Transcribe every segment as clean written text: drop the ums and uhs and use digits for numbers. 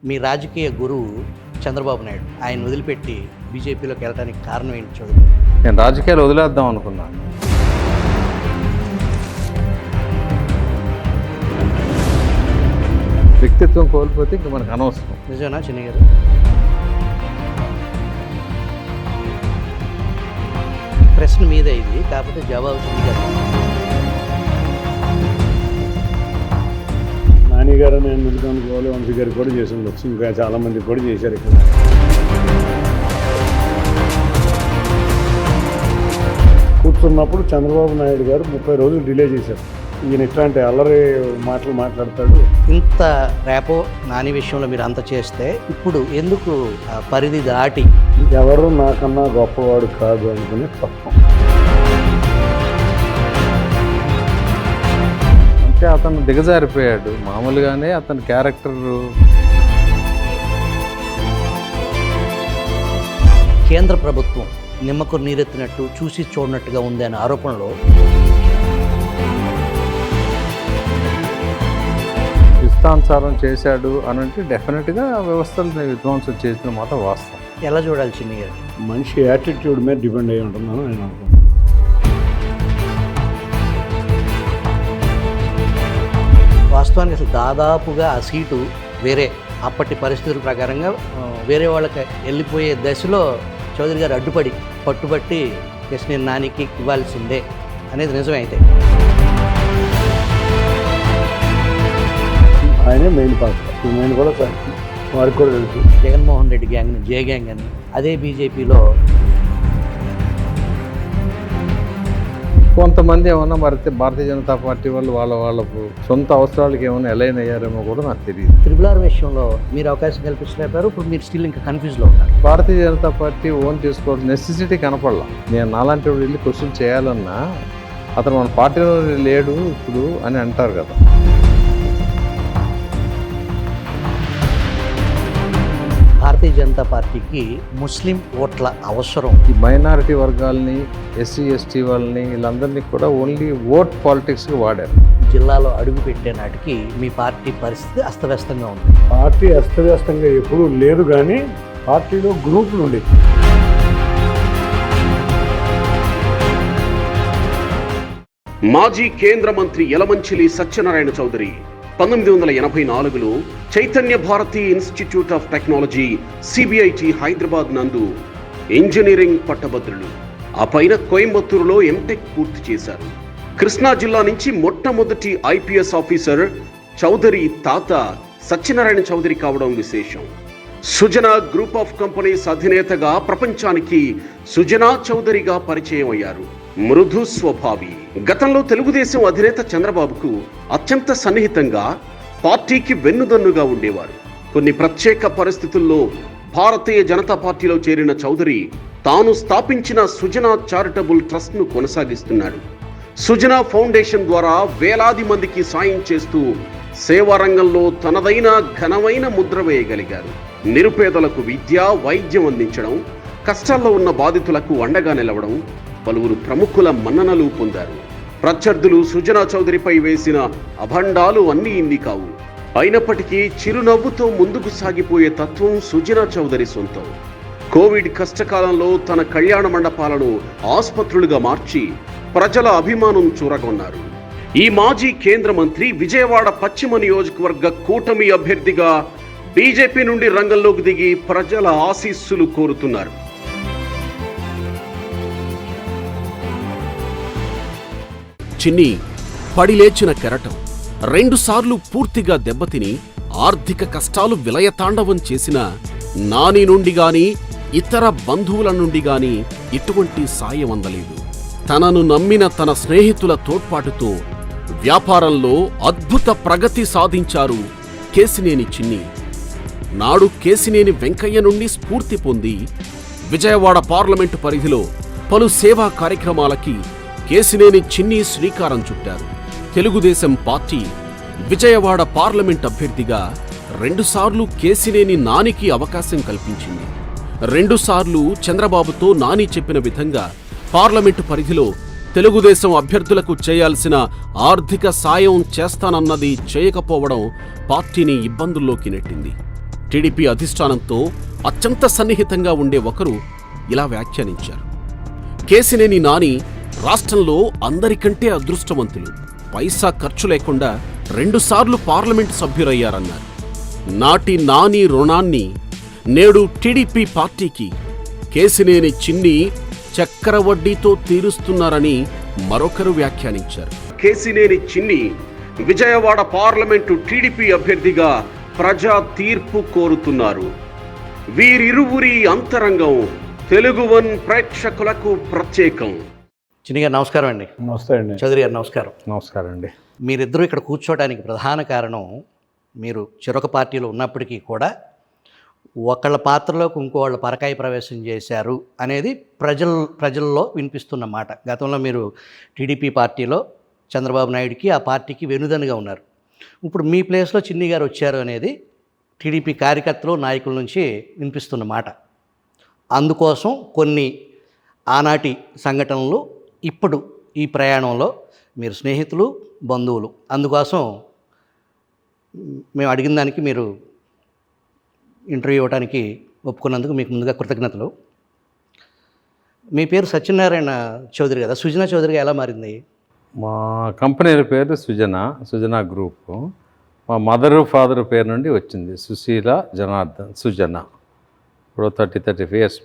మీ రాజకీయ గురువు చంద్రబాబు నాయుడు ఆయన వదిలిపెట్టి బీజేపీలోకి వెళ్ళడానికి కారణం ఏంటి చౌదరి? నేను రాజకీయాలు వదిలేద్దాం అనుకున్నాను. వ్యక్తిత్వం కోల్పోతే ఇంక మనకు అనవసరం. నిజమేనా చిన్ని గారు? ప్రశ్న మీదే ఇది, కాకపోతే జవాబు చిన్ని గారు. నాని గారు నేను నిలుదనుకోవాలి, వంశీ గారు కూడా చేసి ఉండొచ్చు, ఇంకా చాలామంది కూడా చేశారు ఇక్కడ. కూర్చున్నప్పుడు చంద్రబాబు నాయుడు గారు 30 రోజులు డిలే చేశారు. ఈయన ఇట్లాంటి అల్లరి మాటలు మాట్లాడతాడు. ఇంత రేపో నాని విషయంలో మీరు అంత చేస్తే ఇప్పుడు ఎందుకు ఆ పరిధి దాటి ఎవరు నాకన్నా గొప్పవాడు కాదు అనుకునే తత్వం. అంటే అతను దిగజారిపోయాడు. మామూలుగానే అతని క్యారెక్టర్ కేంద్ర ప్రభుత్వం నిమ్మకు నీరెత్తినట్టు చూసి చూడనట్టుగా ఉంది అనే ఆరోపణలో ఇష్టానుసారం చేశాడు అని అంటే డెఫినెట్గా వ్యవస్థలను విధ్వంసం చేసిన మాట వాస్తవం. ఎలా చూడాలి చిన్ని గారు? మనిషి యాటిట్యూడ్ మీద డిపెండ్ అయి ఉంటుందని నేను అనుకుంటున్నాను. వాస్తవానికి అసలు దాదాపుగా ఆ సీటు వేరే అప్పటి పరిస్థితుల ప్రకారంగా వేరే వాళ్ళకి వెళ్ళిపోయే దశలో చౌదరి గారు అడ్డుపడి పట్టుబట్టి కేశినేని నానికి ఇవ్వాల్సిందే అనేది నిజమే. అయితే ఆయనే మెయిన్ పాత్ర, మెయిన్ కూడా వారికి కూడా తెలుసు. జగన్మోహన్ రెడ్డి గ్యాంగ్ జే గ్యాంగ్ అని అదే బీజేపీలో కొంతమంది ఏమన్నా మరి భారతీయ జనతా పార్టీ వాళ్ళు వాళ్ళ సొంత అవసరాలకు ఏమైనా ఎలైన్ అయ్యారేమో కూడా నాకు తెలియదు. త్రిపుల్ విషయంలో మీరు అవకాశం కల్పించలేపారు, ఇప్పుడు మీరు స్టిల్ ఇంకా కన్ఫ్యూజ్లో ఉన్నారు. భారతీయ జనతా పార్టీ ఓన్ చేసుకోవాల్సిన నెసెసిటీ కనపడలా. నేను నాలాంటి వాడు వెళ్ళి క్వశ్చన్ చేయాలన్నా అతను మన పార్టీలో లేడు ఇప్పుడు అని అంటారు కదా. భారతీయ జనతా పార్టీకి ముస్లిం ఓట్ల అవసరం. ఈ మైనారిటీ వర్గాల్ని, ఎస్సీ ఎస్టీ వాళ్ళని వీళ్ళందరినీ కూడా ఓన్లీ ఓట్ పాలిటిక్స్కి వాడారు. జిల్లాలో అడుగు పెట్టే నాటికి మీ పార్టీ పరిస్థితి అస్తవ్యస్తంగా ఉంది. పార్టీ అస్తవ్యస్తంగా ఎప్పుడూ లేదు, కానీ పార్టీలో గ్రూపులు ఉండేవి. మాజీ కేంద్ర మంత్రి యలమంచిలి సత్యనారాయణ చౌదరి 1984లో Chaitanya Bharathi institute of technology CBIT Hyderabad నందు ఇంజనీరింగ్ పట్టభద్రులు. ఆ పైన కోయంబత్తూరులో ఎంటెక్ పూర్తి చేశారు. కృష్ణా జిల్లా నుంచి మొట్టమొదటి ఐపీఎస్ ఆఫీసర్ చౌదరి తాత సత్యనారాయణ చౌదరి కావడం విశేషం. సుజనా గ్రూప్ ఆఫ్ కంపెనీస్ అధినేతగా ప్రపంచానికి సుజనా చౌదరిగా పరిచయం అయ్యారు. మృదు స్వభావి. గతంలో తెలుగుదేశం అధినేత చంద్రబాబుకు అత్యంత సన్నిహితంగా, పార్టీకి వెన్నుదన్నుగా ఉండేవారు. కొన్ని ప్రత్యేక పరిస్థితుల్లో భారతీయ జనతా పార్టీలో చేరిన చౌదరి తాను స్థాపించిన సుజనా చారిటబుల్ ట్రస్ట్ను కొనసాగిస్తున్నారు. సుజనా ఫౌండేషన్ ద్వారా వేలాది మందికి సాయం చేస్తూ సేవా రంగంలో తనదైన ఘనమైన ముద్ర వేయగలిగారు. నిరుపేదలకు విద్య, వైద్యం అందించడం, కష్టాల్లో ఉన్న బాధితులకు అండగా నిలవడం, పలువురు ప్రముఖుల మన్ననలు పొందారు. ప్రత్యర్థులు సుజనా చౌదరిపై వేసిన అభండాలు అన్నీ ఇన్ని కావు. అయినప్పటికీ చిరునవ్వుతో ముందుకు సాగిపోయే తత్వం సుజనా చౌదరి సొంతం. కోవిడ్ కష్టకాలంలో తన కళ్యాణ మండపాలను ఆసుపత్రులుగా మార్చి ప్రజల అభిమానం చూరగొన్నారు. ఈ మాజీ కేంద్ర మంత్రి విజయవాడ పశ్చిమ నియోజకవర్గ కూటమి అభ్యర్థిగా బీజేపీ నుండి రంగంలోకి దిగి ప్రజల ఆశీస్సులు కోరుతున్నారు. చిన్ని పడిలేచిన కెరటం 2 సార్లు పూర్తిగా దెబ్బతిని ఆర్థిక కష్టాలు విలయతాండవం చేసిన నాని నుండి గాని ఇతర బంధువుల నుండి గాని ఇటువంటి సాయం అందలేదు. తనను నమ్మిన తన స్నేహితుల తోడ్పాటుతో వ్యాపారంలో అద్భుత ప్రగతి సాధించారు కేశినేని చిన్ని. నాడు కేశినేని వెంకయ్య నుండి స్ఫూర్తి పొంది విజయవాడ పార్లమెంటు పరిధిలో పలు సేవా కార్యక్రమాలకి కేశినేని చిన్ని శ్రీకారం చుట్టారు. తెలుగుదేశం పార్టీ విజయవాడ పార్లమెంట్ అభ్యర్థిగా 2 సార్లు కేశినేని నానికి అవకాశం కల్పించింది. 2 సార్లు చంద్రబాబుతో నాని చెప్పిన విధంగా పార్లమెంటు పరిధిలో తెలుగుదేశం అభ్యర్థులకు చేయాల్సిన ఆర్థిక సాయం చేస్తానన్నది చేయకపోవడం పార్టీని ఇబ్బందుల్లోకి నెట్టింది. టీడీపీ అధిష్టానంతో అత్యంత సన్నిహితంగా ఉండే ఒకరు ఇలా వ్యాఖ్యానించారు. కేశినేని నాని రాష్ట్రంలో అందరికంటే అదృష్టవంతులు. పైసా ఖర్చు లేకుండా 2 సార్లు పార్లమెంటు సభ్యులయ్యారన్నారు. నాటి నాని రుణాన్ని నేడు టీడీపీ పార్టీకి కేశినేని చిన్ని చక్రవడ్డీతో తీరుస్తున్నారని మరొకరు వ్యాఖ్యానించారు. కేశినేని చిన్ని విజయవాడ పార్లమెంటు టీడీపీ అభ్యర్థిగా ప్రజా తీర్పు కోరుతున్నారు. వీరిరువురి అంతరంగం తెలుగు వన్ ప్రేక్షకులకు ప్రత్యేకం. చిన్ని గారు నమస్కారం అండి. నమస్తే అండి. చౌదరి గారు నమస్కారం. నమస్కారం అండి. మీరిద్దరూ ఇక్కడ కూర్చోవడానికి ప్రధాన కారణం, మీరు చెరొక పార్టీలో ఉన్నప్పటికీ కూడా ఒకళ్ళ పాత్రలోకి ఇంకోళ్ళ పరకాయ ప్రవేశం చేశారు అనేది ప్రజల్లో వినిపిస్తున్న మాట. గతంలో మీరు టీడీపీ పార్టీలో చంద్రబాబు నాయుడుకి ఆ పార్టీకి వెనుదనుగా ఉన్నారు. ఇప్పుడు మీ ప్లేస్లో చిన్ని గారు వచ్చారు అనేది టీడీపీ కార్యకర్తలు నాయకుల నుంచి వినిపిస్తున్న మాట. అందుకోసం కొన్ని ఆనాటి సంఘటనలు ఇప్పుడు ఈ ప్రయాణంలో మీరు స్నేహితులు, బంధువులు. అందుకోసం మేము అడిగిన దానికి మీరు ఇంటర్వ్యూ ఇవ్వడానికి ఒప్పుకున్నందుకు మీకు ముందుగా కృతజ్ఞతలు. మీ పేరు సత్యనారాయణ చౌదరి కదా, సుజనా చౌదరిగా ఎలా మారింది? మా కంపెనీల పేరు సుజనా గ్రూప్. మా మదరు ఫాదర్ పేరు నుండి వచ్చింది, సుశీల జనార్దన్ సుజన. ఇప్పుడు 30-35 years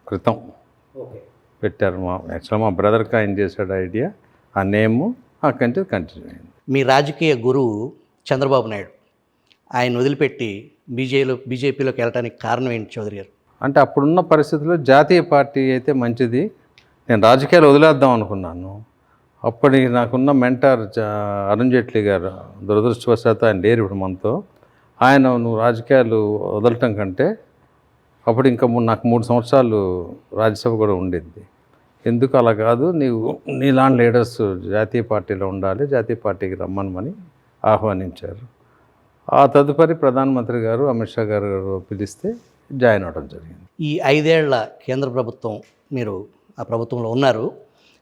క్రితం పెట్టారు. యాక్చువల్గా మా బ్రదర్కి ఆయన చేశాడు ఐడియా, ఆ నేము అక్కడి నుంచి కంటిన్యూ అయింది. మీ రాజకీయ గురువు చంద్రబాబు నాయుడు ఆయన వదిలిపెట్టి బీజేపీలోకి వెళ్ళడానికి కారణం ఏంటి చౌదరి గారు? అంటే అప్పుడున్న పరిస్థితుల్లో జాతీయ పార్టీ అయితే మంచిది, నేను రాజకీయాలు వదిలేద్దాం అనుకున్నాను. అప్పటికి నాకున్న మెంటర్ అరుణ్ జైట్లీ గారు, దురదృష్టవశాత్తు ఆయన లేరు ఇప్పుడు మనతో. ఆయన నువ్వు రాజకీయాలు వదలటం కంటే, అప్పుడు ఇంకా నాకు 3 సంవత్సరాలు రాజ్యసభ కూడా ఉండింది, ఎందుకు అలా కాదు, నీలాంటి లీడర్స్ జాతీయ పార్టీలో ఉండాలి, జాతీయ పార్టీకి రమ్మనమని ఆహ్వానించారు. ఆ తదుపరి ప్రధానమంత్రి గారు అమిత్ షా గారు పిలిస్తే జాయిన్ అవ్వడం జరిగింది. ఈ 5 ఏళ్ల కేంద్ర ప్రభుత్వం, మీరు ఆ ప్రభుత్వంలో ఉన్నారు.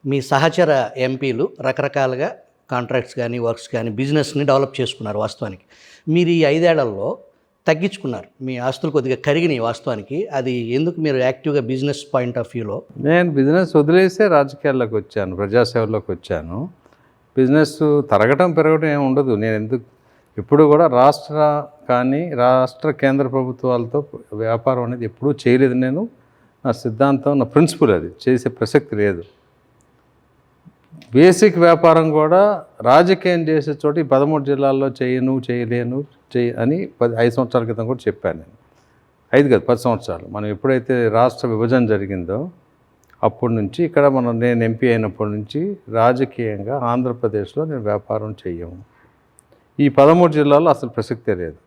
మీ సహచర ఎంపీలు రకరకాలుగా కాంట్రాక్ట్స్ కానీ, వర్క్స్ కానీ, బిజినెస్ని డెవలప్ చేసుకున్నారు. వాస్తవానికి మీరు ఈ 5 ఏళ్లలో తగ్గించుకున్నారు, మీ ఆస్తులు కొద్దిగా కరిగినాయి. వాస్తవానికి అది ఎందుకు? మీరు యాక్టివ్గా బిజినెస్ పాయింట్ ఆఫ్ వ్యూలో. నేను బిజినెస్ వదిలేసే రాజకీయాల్లోకి వచ్చాను, ప్రజాసేవలోకి వచ్చాను. బిజినెస్ తరగటం పెరగడం ఏమి ఉండదు. నేను ఇప్పుడు కూడా రాష్ట్ర కేంద్ర ప్రభుత్వాలతో వ్యాపారం అనేది ఎప్పుడూ చేయలేదు. నేను నా సిద్ధాంతం, నా ప్రిన్సిపల్ అది, చేసే ప్రసక్తి లేదు. బేసిక్ వ్యాపారం కూడా రాజకీయం చేసే చోట 13 జిల్లాల్లో చేయలేను అని 5 సంవత్సరాల క్రితం కూడా చెప్పాను నేను. 5 కాదు 10 సంవత్సరాలు. మనం ఎప్పుడైతే రాష్ట్ర విభజన జరిగిందో అప్పటి నుంచి ఇక్కడ నేను ఎంపీ అయినప్పటి నుంచి రాజకీయంగా ఆంధ్రప్రదేశ్లో నేను వ్యాపారం చేయము. ఈ 13 జిల్లాల్లో అసలు ప్రసక్తే లేదు.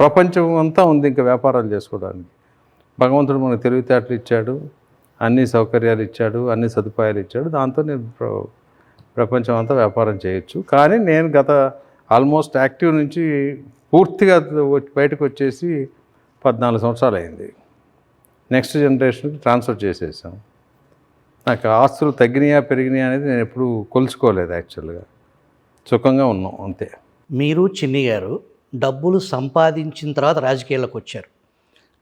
ప్రపంచం అంతా ఉంది ఇంకా వ్యాపారాలు చేసుకోవడానికి. భగవంతుడు మనకు తెలివితేటలు ఇచ్చాడు, అన్ని సౌకర్యాలు ఇచ్చాడు, అన్ని సదుపాయాలు ఇచ్చాడు. దాంతో నేను ప్రపంచం అంతా వ్యాపారం చేయొచ్చు. కానీ నేను గత ఆల్మోస్ట్ యాక్టివ్ నుంచి పూర్తిగా బయటకు వచ్చేసి 14 సంవత్సరాలు అయింది. నెక్స్ట్ జనరేషన్కి ట్రాన్స్ఫర్ చేసేసాం. నాకు ఆస్తులు తగ్గినాయా పెరిగినాయా అనేది నేను ఎప్పుడూ కొలుచుకోలేదు. యాక్చువల్గా సుఖంగా ఉన్నాం అంతే. మీరు చిన్ని గారు డబ్బులు సంపాదించిన తర్వాత రాజకీయాల్లోకి వచ్చారు.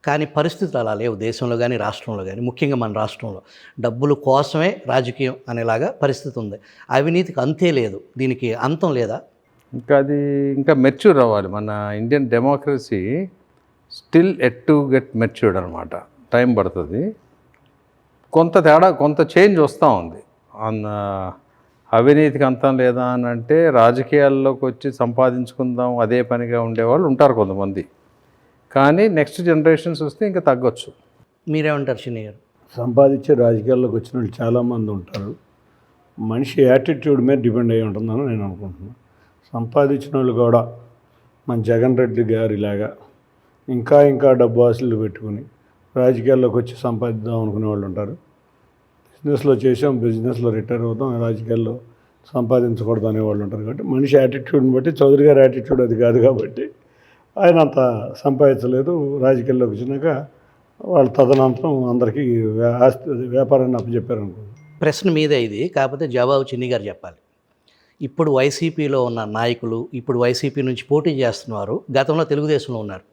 కానీ పరిస్థితులు అలా లేవు దేశంలో కానీ, రాష్ట్రంలో కానీ. ముఖ్యంగా మన రాష్ట్రంలో డబ్బుల కోసమే రాజకీయం అనేలాగా పరిస్థితి ఉంది. అవినీతికి అంతే లేదు, దీనికి అంతం లేదా? ఇంకా మెచ్యూర్ అవ్వాలి. మన Indian democracy still at to get matured అనమాట. టైం పడుతుంది. కొంత చేంజ్ వస్తూ ఉంది. అవినీతికి అంతం లేదా అని అంటే రాజకీయాల్లోకి వచ్చి సంపాదించుకుందాం అదే పనిగా ఉండేవాళ్ళు ఉంటారు కొంతమంది. కానీ నెక్స్ట్ జనరేషన్స్ వస్తే ఇంకా తగ్గొచ్చు. మీరేమంటారు చిన్ని గారు? సంపాదించే రాజకీయాల్లోకి వచ్చిన వాళ్ళు చాలామంది ఉంటారు. మనిషి యాటిట్యూడ్ మీద డిపెండ్ అయ్యి ఉంటుందని నేను అనుకుంటున్నాను. సంపాదించిన వాళ్ళు కూడా మన జగన్ రెడ్డి గారిలాగా ఇంకా డబ్బు ఆశలు పెట్టుకుని రాజకీయాల్లోకి వచ్చి సంపాదిద్దాం అనుకునే వాళ్ళు ఉంటారు. బిజినెస్లో చేసాం, బిజినెస్లో రిటైర్ అవుతాం, రాజకీయాల్లో సంపాదించకూడదు అనేవాళ్ళు ఉంటారు. కాబట్టి మనిషి యాటిట్యూడ్ని బట్టి, చౌదరి గారి యాటిట్యూడ్ అది కాదు కాబట్టి ఆయన అంత సంపాదించలేదు. రాజకీయాల్లోకి వచ్చినాక వాళ్ళు తదనంతరం అందరికీ వ్యాపారాన్ని అప్పచెప్పారు అనుకోండి. ప్రశ్న మీదే ఇది, కాకపోతే జవాబు చిన్ని గారు చెప్పాలి. ఇప్పుడు వైసీపీలో ఉన్న నాయకులు ఇప్పుడు వైసీపీ నుంచి పోటీ చేస్తున్నారు, గతంలో తెలుగుదేశంలో ఉన్నారు.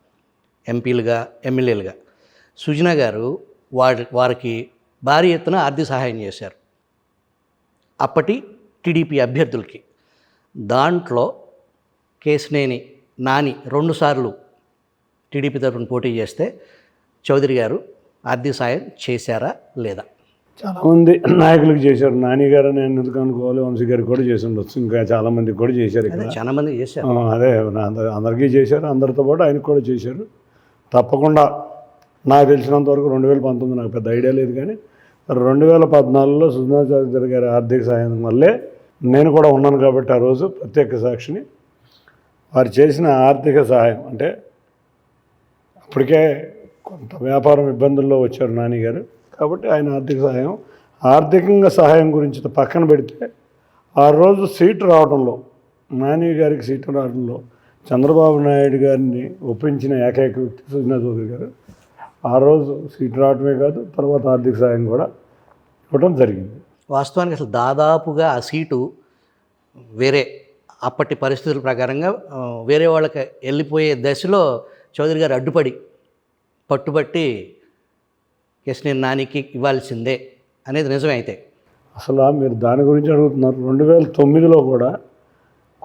ఎంపీలుగా, ఎమ్మెల్యేలుగా. సుజన గారు వారికి భారీ ఎత్తున ఆర్థిక సహాయం చేశారు అప్పటి టీడీపీ అభ్యర్థులకి. దాంట్లో కేశినేని నాని 2 సార్లు టీడీపీ తరఫున పోటీ చేస్తే చౌదరి గారు ఆర్థిక సాయం చేశారా లేదా? చాలామంది నాయకులకు చేశారు. నాని గారు నేను ఎందుకు అనుకోవాలి, వంశీ గారికి కూడా చేసి ఉండొచ్చు, ఇంకా చాలామందికి కూడా చేశారు ఇక్కడ. చాలా మంది చేశారు. అదే అందరికీ చేశారు, అందరితో పాటు ఆయనకు కూడా చేశారు. తప్పకుండా నాకు తెలిసినంత వరకు 2019 నాకు పెద్ద ఐడియా లేదు, కానీ 2014లో సుజనా చౌదరి గారి ఆర్థిక సహాయం వల్లే నేను కూడా ఉన్నాను కాబట్టి ఆ రోజు ప్రత్యేక సాక్షిని. వారు చేసిన ఆర్థిక సహాయం అంటే అప్పటికే కొంత వ్యాపారం ఇబ్బందుల్లో వచ్చారు నాని గారు, కాబట్టి ఆయన ఆర్థికంగా సహాయం గురించి పక్కన పెడితే ఆ రోజు సీటు రావడంలో, నాని గారికి సీటు రావడంలో చంద్రబాబు నాయుడు గారిని ఒప్పించిన ఏకైక వ్యక్తి సుజనా చౌదరి గారు. ఆ రోజు సీటు రావడమే కాదు, తర్వాత ఆర్థిక సహాయం కూడా ఇవ్వడం జరిగింది. వాస్తవానికి అసలు దాదాపుగా ఆ సీటు వేరే అప్పటి పరిస్థితుల ప్రకారంగా వేరే వాళ్ళకి వెళ్ళిపోయే దశలో చౌదరి గారు అడ్డుపడి పట్టుబట్టి కేశినేని నానికి ఇవ్వాల్సిందే అనేది నిజమైతే. అసలు మీరు దాని గురించి అడుగుతున్నారు. 2009లో కూడా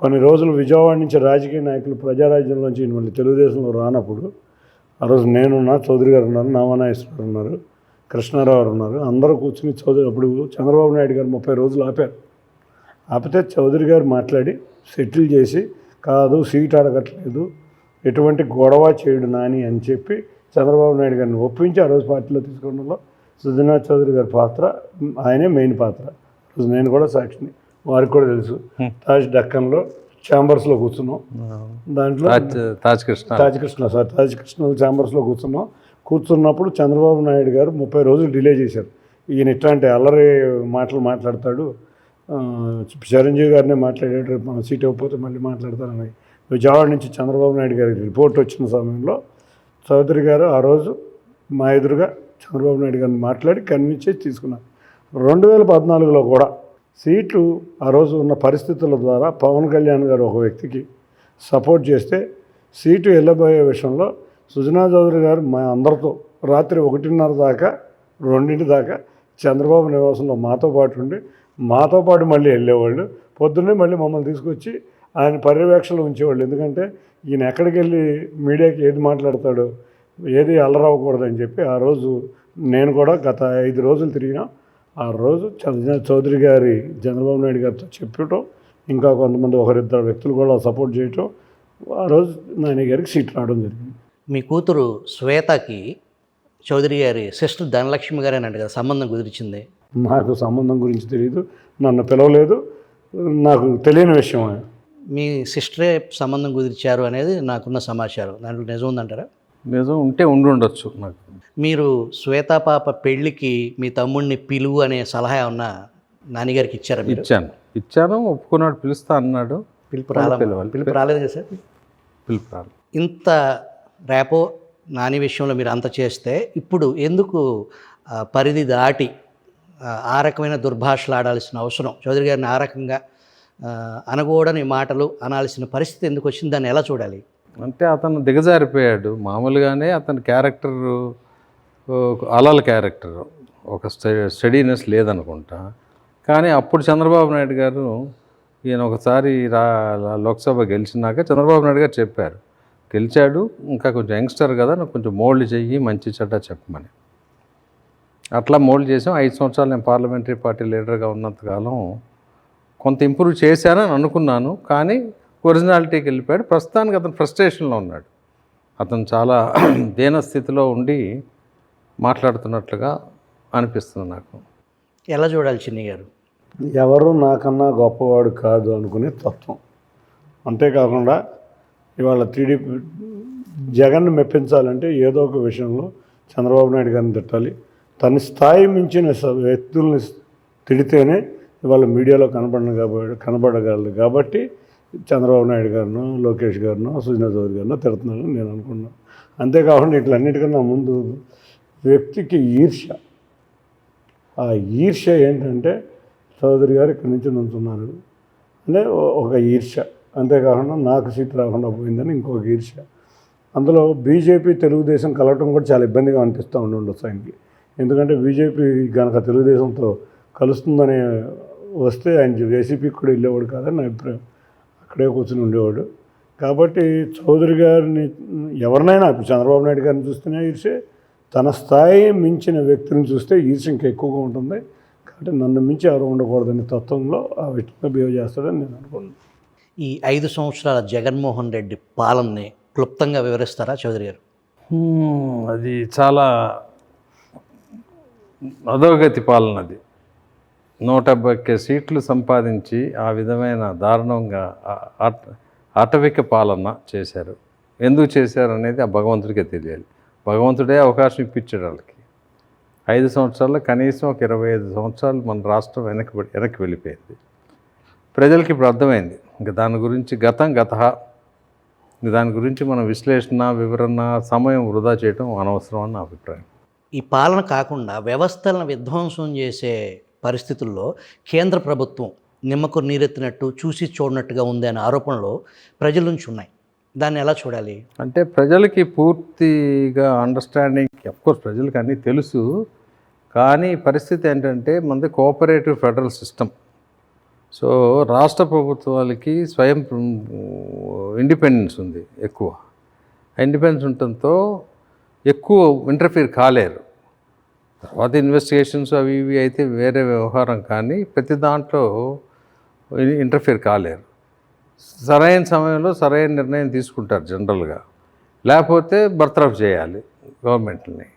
కొన్ని రోజులు విజయవాడ నుంచి రాజకీయ నాయకులు ప్రజారాజ్యంలోంచి మళ్ళీ తెలుగుదేశంలో రానప్పుడు ఆ రోజు నేనున్నా, చౌదరి గారు ఉన్నారు, నామనాగేశ్వరరావు ఉన్నారు, కృష్ణారావు ఉన్నారు, అందరూ కూర్చుని అప్పుడు చంద్రబాబు నాయుడు గారు 30 రోజులు ఆపారు. ఆపితే చౌదరి గారు మాట్లాడి సెటిల్ చేసి, కాదు సీట్ అడగట్లేదు, ఎటువంటి గొడవ చేయడు నాని అని చెప్పి చంద్రబాబు నాయుడు గారిని ఒప్పించి ఆ రోజు పార్టీలో తీసుకోవడంలో సుజనా చౌదరి గారి పాత్ర, ఆయనే మెయిన్ పాత్ర. నేను కూడా సాక్షిని, వారికి కూడా తెలుసు. తాజ్ డక్కన్లో ఛాంబర్స్లో కూర్చున్నాం. దాంట్లో తాజ్ కృష్ణ ఛాంబర్స్లో కూర్చున్నప్పుడు చంద్రబాబు నాయుడు గారు 30 రోజులు డిలే చేశారు. ఈయన ఇట్లాంటి అల్లరి మాటలు మాట్లాడతాడు, చిరంజీవి గారినే మాట్లాడాడు, రేపు మన సీట్ ఇవ్వకపోతే మళ్ళీ మాట్లాడతారని విజయవాడ నుంచి చంద్రబాబు నాయుడు గారికి రిపోర్ట్ వచ్చిన సమయంలో చౌదరి గారు ఆ రోజు మా ఎదురుగా చంద్రబాబు నాయుడు గారిని మాట్లాడి కన్విన్స్ చేసి తీసుకున్నారు. 2014లో కూడా సీట్లు ఆ రోజు ఉన్న పరిస్థితుల ద్వారా పవన్ కళ్యాణ్ గారు ఒక వ్యక్తికి సపోర్ట్ చేస్తే సీటు వెళ్ళబోయే విషయంలో సుజనా చౌదరి గారు మా అందరితో రాత్రి 1:30 దాకా 2 దాకా చంద్రబాబు నివాసంలో మాతో పాటు మళ్ళీ వెళ్ళేవాళ్ళు. పొద్దున్నే మళ్ళీ మమ్మల్ని తీసుకొచ్చి ఆయన పర్యవేక్షణలో ఉంచేవాళ్ళు. ఎందుకంటే ఈయన ఎక్కడికి వెళ్ళి మీడియాకి ఏది మాట్లాడతాడో, ఏది అల్లరవ్వకూడదని చెప్పి ఆ రోజు నేను కూడా గత 5 రోజులు తిరిగినా. ఆ రోజు చౌదరి గారి చంద్రబాబు నాయుడు గారితో చెప్పటం, ఇంకా కొంతమంది 1-2 వ్యక్తులు కూడా సపోర్ట్ చేయటం, ఆ రోజు నాని గారికి సీట్ రావడం జరిగింది. మీ కూతురు శ్వేతకి చౌదరి గారి సిస్టర్ ధనలక్ష్మి గారు అని కదా సంబంధం కుదిరించింది. నాకు సంబంధం గురించి తెలియదు, నన్ను పిలవలేదు, నాకు తెలియని విషయం. మీ సిస్టరే సంబంధం కుదిర్చారు అనేది నాకున్న సమాచారం. దాంట్లో నిజం ఉందంటారా? నిజం ఉంటే ఉండొచ్చు. నాకు మీరు శ్వేత పాప పెళ్ళికి మీ తమ్ముడిని పిలువు అనే సలహా ఏమన్నా నాన్నగారికి ఇచ్చారా? ఇచ్చాను, ఒప్పుకున్నాడు, పిలుస్తా అన్నాడు. పిలుపు రాలేదు కదా సార్? పిలుపు రాలేదు. ఇంత రేపో నాని విషయంలో మీరు అంత చేస్తే ఇప్పుడు ఎందుకు పరిధి దాటి ఆ రకమైన దుర్భాషలు ఆడాల్సిన అవసరం, చౌదరి గారిని ఆ రకంగా అనకూడని మాటలు అనాల్సిన పరిస్థితి ఎందుకు వచ్చింది? దాన్ని ఎలా చూడాలి? అంటే అతను దిగజారిపోయాడు. మామూలుగానే అతని క్యారెక్టర్ అలల క్యారెక్టర్, ఒక స్టడీనెస్ లేదనుకుంటా. కానీ అప్పుడు చంద్రబాబు నాయుడు గారు ఈయన ఒకసారి లోక్సభ గెలిచినాక చంద్రబాబు నాయుడు గారు చెప్పారు, గెలిచాడు ఇంకా కొంచెం యంగ్స్టర్ కదా, నాకు కొంచెం మోల్డ్ చెయ్యి, మంచి చెడ్డ చెప్పమని. అట్లా మోల్డ్ చేసాం. 5 సంవత్సరాలు నేను పార్లమెంటరీ పార్టీ లీడర్గా ఉన్నంతకాలం కొంత ఇంప్రూవ్ చేశానని అనుకున్నాను. కానీ ఒరిజినాలిటీకి వెళ్ళిపోయాడు. ప్రస్తుతానికి అతను ఫ్రస్ట్రేషన్లో ఉన్నాడు. అతను చాలా దీనస్థితిలో ఉండి మాట్లాడుతున్నట్లుగా అనిపిస్తుంది నాకు. ఎలా చూడాలి చిన్ని గారు? ఎవరు నాకన్నా గొప్పవాడు కాదు అనుకునే తత్వం. అంతేకాకుండా ఇవాళ టీడీపీ జగన్ను మెప్పించాలంటే ఏదో ఒక విషయంలో చంద్రబాబు నాయుడు గారిని తిట్టాలి. తన స్థాయి మించిన వ్యక్తుల్ని తిడితేనే ఇవాళ మీడియాలో కనబడగలదు. కాబట్టి చంద్రబాబు నాయుడు గారినో, లోకేష్ గారినో, సుజనా చౌదరి గారినో తిడుతున్నానని నేను అనుకున్నాను. అంతేకాకుండా ఇట్లన్నిటికన్నా ముందు వ్యక్తికి ఈర్ష్య. ఆ ఈర్ష్య ఏంటంటే చౌదరి గారు ఇక్కడి నుంచి నుంచున్నారు అంటే ఒక ఈర్ష్య. అంతేకాకుండా నాకు సీట్ రాకుండా పోయిందని ఇంకొక ఈర్ష్య. అందులో బీజేపీ తెలుగుదేశం కలవటం కూడా చాలా ఇబ్బందిగా అనిపిస్తూ ఉండొచ్చు ఆయనకి. ఎందుకంటే బీజేపీ కనుక తెలుగుదేశంతో కలుస్తుందనే వస్తే ఆయన వైసీపీకి కూడా వెళ్ళేవాడు కాదని నా అభిప్రాయం. అక్కడే కూర్చుని ఉండేవాడు. కాబట్టి చౌదరి గారిని ఎవరినైనా ఇప్పుడు చంద్రబాబు నాయుడు గారిని చూస్తేనే ఈర్షే, తన స్థాయి మించిన వ్యక్తిని చూస్తే ఈర్ష్య ఇంకా ఎక్కువగా ఉంటుంది. కాబట్టి నన్ను మించి ఎవరు ఉండకూడదనే తత్వంలో ఆ వ్యక్తిగా బిహేవ్ చేస్తాడని నేను అనుకున్నాను. ఈ 5 సంవత్సరాల జగన్మోహన్ రెడ్డి పాలనని క్లుప్తంగా వివరిస్తారా చౌదరి గారు? అది చాలా అధోగతి పాలన. అది 170 సీట్లు సంపాదించి ఆ విధమైన దారుణంగా ఆటవిక పాలన చేశారు. ఎందుకు చేశారు అనేది ఆ భగవంతుడికే తెలియాలి. భగవంతుడే అవకాశం ఇప్పించాడు వాళ్ళకి. 5 సంవత్సరాల్లో కనీసం ఒక 25 సంవత్సరాలు మన రాష్ట్రం వెనక్కి వెళ్ళిపోయింది. ప్రజలకి ఇప్పుడు అర్థమైంది. ఇంకా దాని గురించి దాని గురించి మనం విశ్లేషణ, వివరణ, సమయం వృధా చేయడం అనవసరం అని నా అభిప్రాయం. ఈ పాలన కాకుండా వ్యవస్థలను విధ్వంసం చేసే పరిస్థితుల్లో కేంద్ర ప్రభుత్వం నిమ్మకు నీరెత్తినట్టు చూసి చూడనట్టుగా ఉంది అనే ఆరోపణలు ప్రజల నుంచి ఉన్నాయి. దాన్ని ఎలా చూడాలి? అంటే ప్రజలకి పూర్తిగా అండర్స్టాండింగ్, అఫ్కోర్స్ ప్రజలకి అన్నీ తెలుసు. కానీ పరిస్థితి ఏంటంటే మనది కోఆపరేటివ్ ఫెడరల్ సిస్టమ్. సో రాష్ట్ర ప్రభుత్వాలకి స్వయం ఇండిపెండెన్స్ ఉంది ఎక్కువ. ఇండిపెండెన్స్ ఉండటంతో ఎక్కువ ఇంటర్ఫీర్ కాలేరు. తర్వాత ఇన్వెస్టిగేషన్స్ అవి ఇవి అయితే వేరే వ్యవహారం, కానీ ప్రతి దాంట్లో ఇంటర్ఫీర్ కాలేరు. సరైన సమయంలో సరైన నిర్ణయం తీసుకుంటారు జనరల్గా. లేకపోతే బర్తరఫ్ చేయాలి గవర్నమెంట్ని.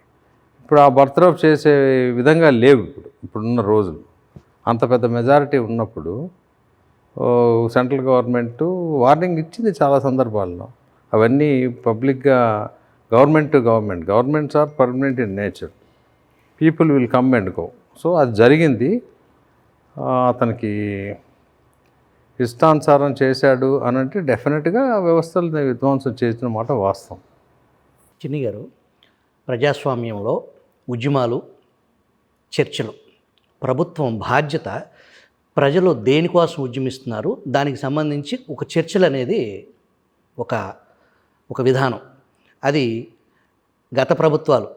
ఇప్పుడు ఆ బర్తరఫ్ చేసే విధంగా లేవు ఇప్పుడున్న రోజులు. అంత పెద్ద మెజారిటీ ఉన్నప్పుడు సెంట్రల్ గవర్నమెంటు వార్నింగ్ ఇచ్చింది చాలా సందర్భాల్లో. అవన్నీ పబ్లిక్గా governments are permanent in nature, people will come and go. So అది జరిగింది. అతనికి ఇష్టానుసారం చేశాడు అని అంటే డెఫినెట్గా వ్యవస్థలను విధ్వంసం చేసిన మాట వాస్తవం. చిన్ని గారు, ప్రజాస్వామ్యంలో ఉద్యమాలు, చర్చలు, ప్రభుత్వం బాధ్యత ప్రజలు దేనికోసం ఉద్యమిస్తున్నారు దానికి సంబంధించి ఒక చర్చలు అనేది ఒక విధానం. అది గత ప్రభుత్వాలు,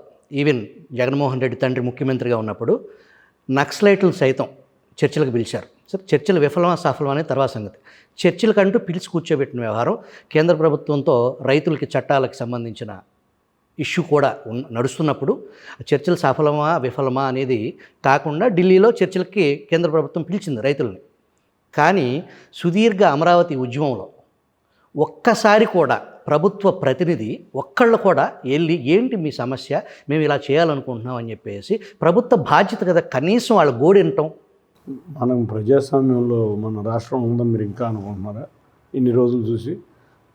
ఈవెన్ జగన్మోహన్ రెడ్డి తండ్రి ముఖ్యమంత్రిగా ఉన్నప్పుడు నక్సలైట్లను సైతం చర్చలకు పిలిచారు. సరే, చర్చలు విఫలమా సఫలమా అనేది తర్వాత సంగతి. చర్చలకంటూ పిలిచి కూర్చోబెట్టిన వ్యవహారం కేంద్ర ప్రభుత్వంతో రైతులకి చట్టాలకు సంబంధించిన ఇష్యూ కూడా నడుస్తున్నప్పుడు చర్చలు సఫలమా విఫలమా అనేది కాకుండా ఢిల్లీలో చర్చలకి కేంద్ర ప్రభుత్వం పిలిచింది రైతులని. కానీ సుదీర్ఘ అమరావతి ఉద్యమంలో ఒక్కసారి కూడా ప్రభుత్వ ప్రతినిధి ఒక్కళ్ళు కూడా వెళ్ళి ఏంటి మీ సమస్య, మేము ఇలా చేయాలనుకుంటున్నాం అని చెప్పేసి ప్రభుత్వ బాధ్యత కదా కనీసం వాళ్ళ గోడు వినటం. మనం ప్రజాస్వామ్యంలో మన రాష్ట్రం ఉందని మీరు ఇంకా అనుకుంటున్నారా? ఇన్ని రోజులు చూసి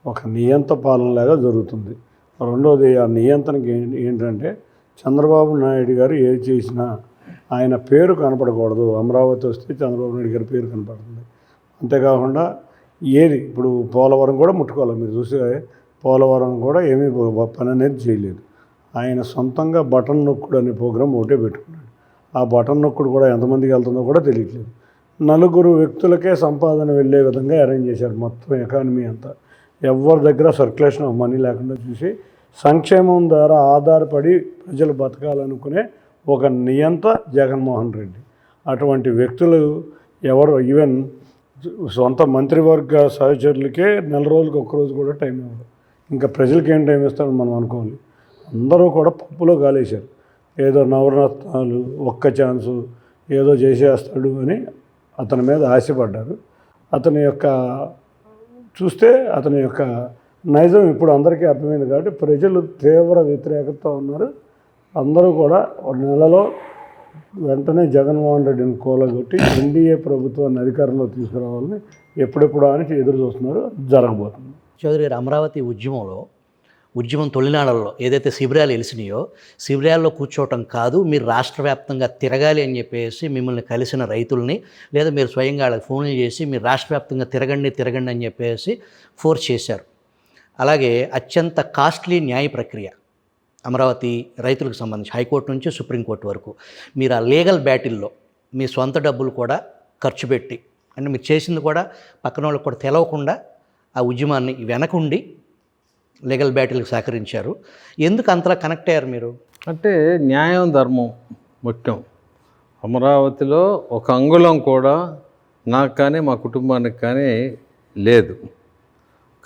ఒక నియంత పాలనలాగా జరుగుతుంది. రెండోది, ఆ నియంత్రణకి ఏంటంటే చంద్రబాబు నాయుడు గారు ఏది చేసినా ఆయన పేరు కనపడకూడదు. అమరావతి వస్తే చంద్రబాబు నాయుడు గారి పేరు కనపడుతుంది. అంతేకాకుండా ఏది ఇప్పుడు పోలవరం కూడా ముట్టుకోవాలి. మీరు చూసే పోలవరం కూడా ఏమీ పని అనేది చేయలేదు. ఆయన సొంతంగా బటన్ నొక్కుడు అనే ప్రోగ్రాం ఒకటే పెట్టుకున్నాడు. ఆ బటన్ నొక్కుడు కూడా ఎంతమందికి వెళ్తుందో కూడా తెలియట్లేదు. 4 వ్యక్తులకే సంపాదన వెళ్ళే విధంగా అరేంజ్ చేశారు మొత్తం ఎకానమీ అంతా. ఎవరి దగ్గర సర్క్యులేషన్ ఆఫ్ మనీ లేకుండా చూసి సంక్షేమం ద్వారా ఆధారపడి ప్రజలు బతకాలనుకునే ఒక నియంత జగన్మోహన్ రెడ్డి. అటువంటి వ్యక్తులు ఎవరు ఈవెన్ సొంత మంత్రివర్గ సహచరులకే 4 రోజులకు ఒక్కరోజు కూడా టైం ఇవ్వరు. ఇంకా ప్రజలకి ఏం టైం ఇస్తారని మనం అనుకోవాలి. అందరూ కూడా పప్పులో గాలేశారు. ఏదో నవరత్నాలు, ఒక్క ఛాన్సు, ఏదో చేసేస్తాడు అని అతని మీద ఆశపడ్డారు. అతని యొక్క నైజం ఇప్పుడు అందరికీ అర్థమైంది. కాబట్టి ప్రజలు తీవ్ర వ్యతిరేకతతో ఉన్నారు. అందరూ కూడా నెలలో వెంటనే జగన్మోహన్ రెడ్డిని కూలగొట్టి ఎన్డీఏ ప్రభుత్వాన్ని అధికారంలో తీసుకురావాలని ఎప్పుడెప్పుడు అని ఎదురు చూస్తున్నారు. జరగబోతుంది. చౌదరి గారు, అమరావతి ఉద్యమం తొలినాళ్ళలో ఏదైతే శిబిరాలు వెలిసినాయో శిబిరాల్లో కూర్చోవటం కాదు, మీరు రాష్ట్ర వ్యాప్తంగా తిరగాలి అని చెప్పేసి మిమ్మల్ని కలిసిన రైతుల్ని లేదా మీరు స్వయంగా వాళ్ళకి ఫోన్లు చేసి మీరు రాష్ట్ర వ్యాప్తంగా తిరగండి అని చెప్పేసి ఫోర్స్ చేశారు. అలాగే అత్యంత కాస్ట్లీ న్యాయ ప్రక్రియ అమరావతి రైతులకు సంబంధించి హైకోర్టు నుంచి సుప్రీంకోర్టు వరకు మీరు ఆ లీగల్ బ్యాటిల్లో మీ సొంత డబ్బులు కూడా ఖర్చు పెట్టి, అంటే మీరు చేసింది కూడా పక్కన వాళ్ళకి కూడా తెలవకుండా ఆ ఉద్యమాన్ని వెనకుండి లీగల్ బ్యాటిల్కి సహకరించారు. ఎందుకు అంతలా కనెక్ట్ అయ్యారు మీరు? అంటే న్యాయం ధర్మం ముఖ్యం. అమరావతిలో ఒక అంగుళం కూడా నాకు కానీ మా కుటుంబానికి కానీ లేదు.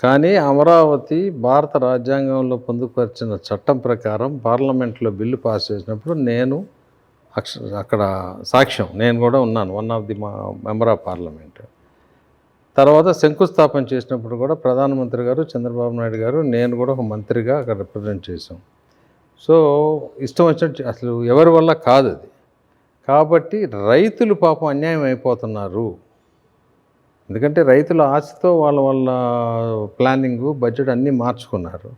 కానీ అమరావతి భారత రాజ్యాంగంలో పొందుపరిచిన చట్టం ప్రకారం పార్లమెంట్లో బిల్లు పాస్ చేసినప్పుడు నేను అక్కడ సాక్ష్యం, నేను కూడా ఉన్నాను, one of the member of parliament. తర్వాత శంకుస్థాపన చేసినప్పుడు కూడా ప్రధానమంత్రి గారు చంద్రబాబు నాయుడు గారు, నేను కూడా ఒక మంత్రిగా అక్కడ రిప్రజెంట్ చేశాం. సో ఇష్టం వచ్చినట్టు అసలు ఎవరి వల్ల కాదు అది. కాబట్టి రైతులు పాపం అన్యాయం అయిపోతున్నారు. ఎందుకంటే రైతుల ఆశతో వాళ్ళ ప్లానింగు బడ్జెట్ అన్నీ మార్చుకున్నారు.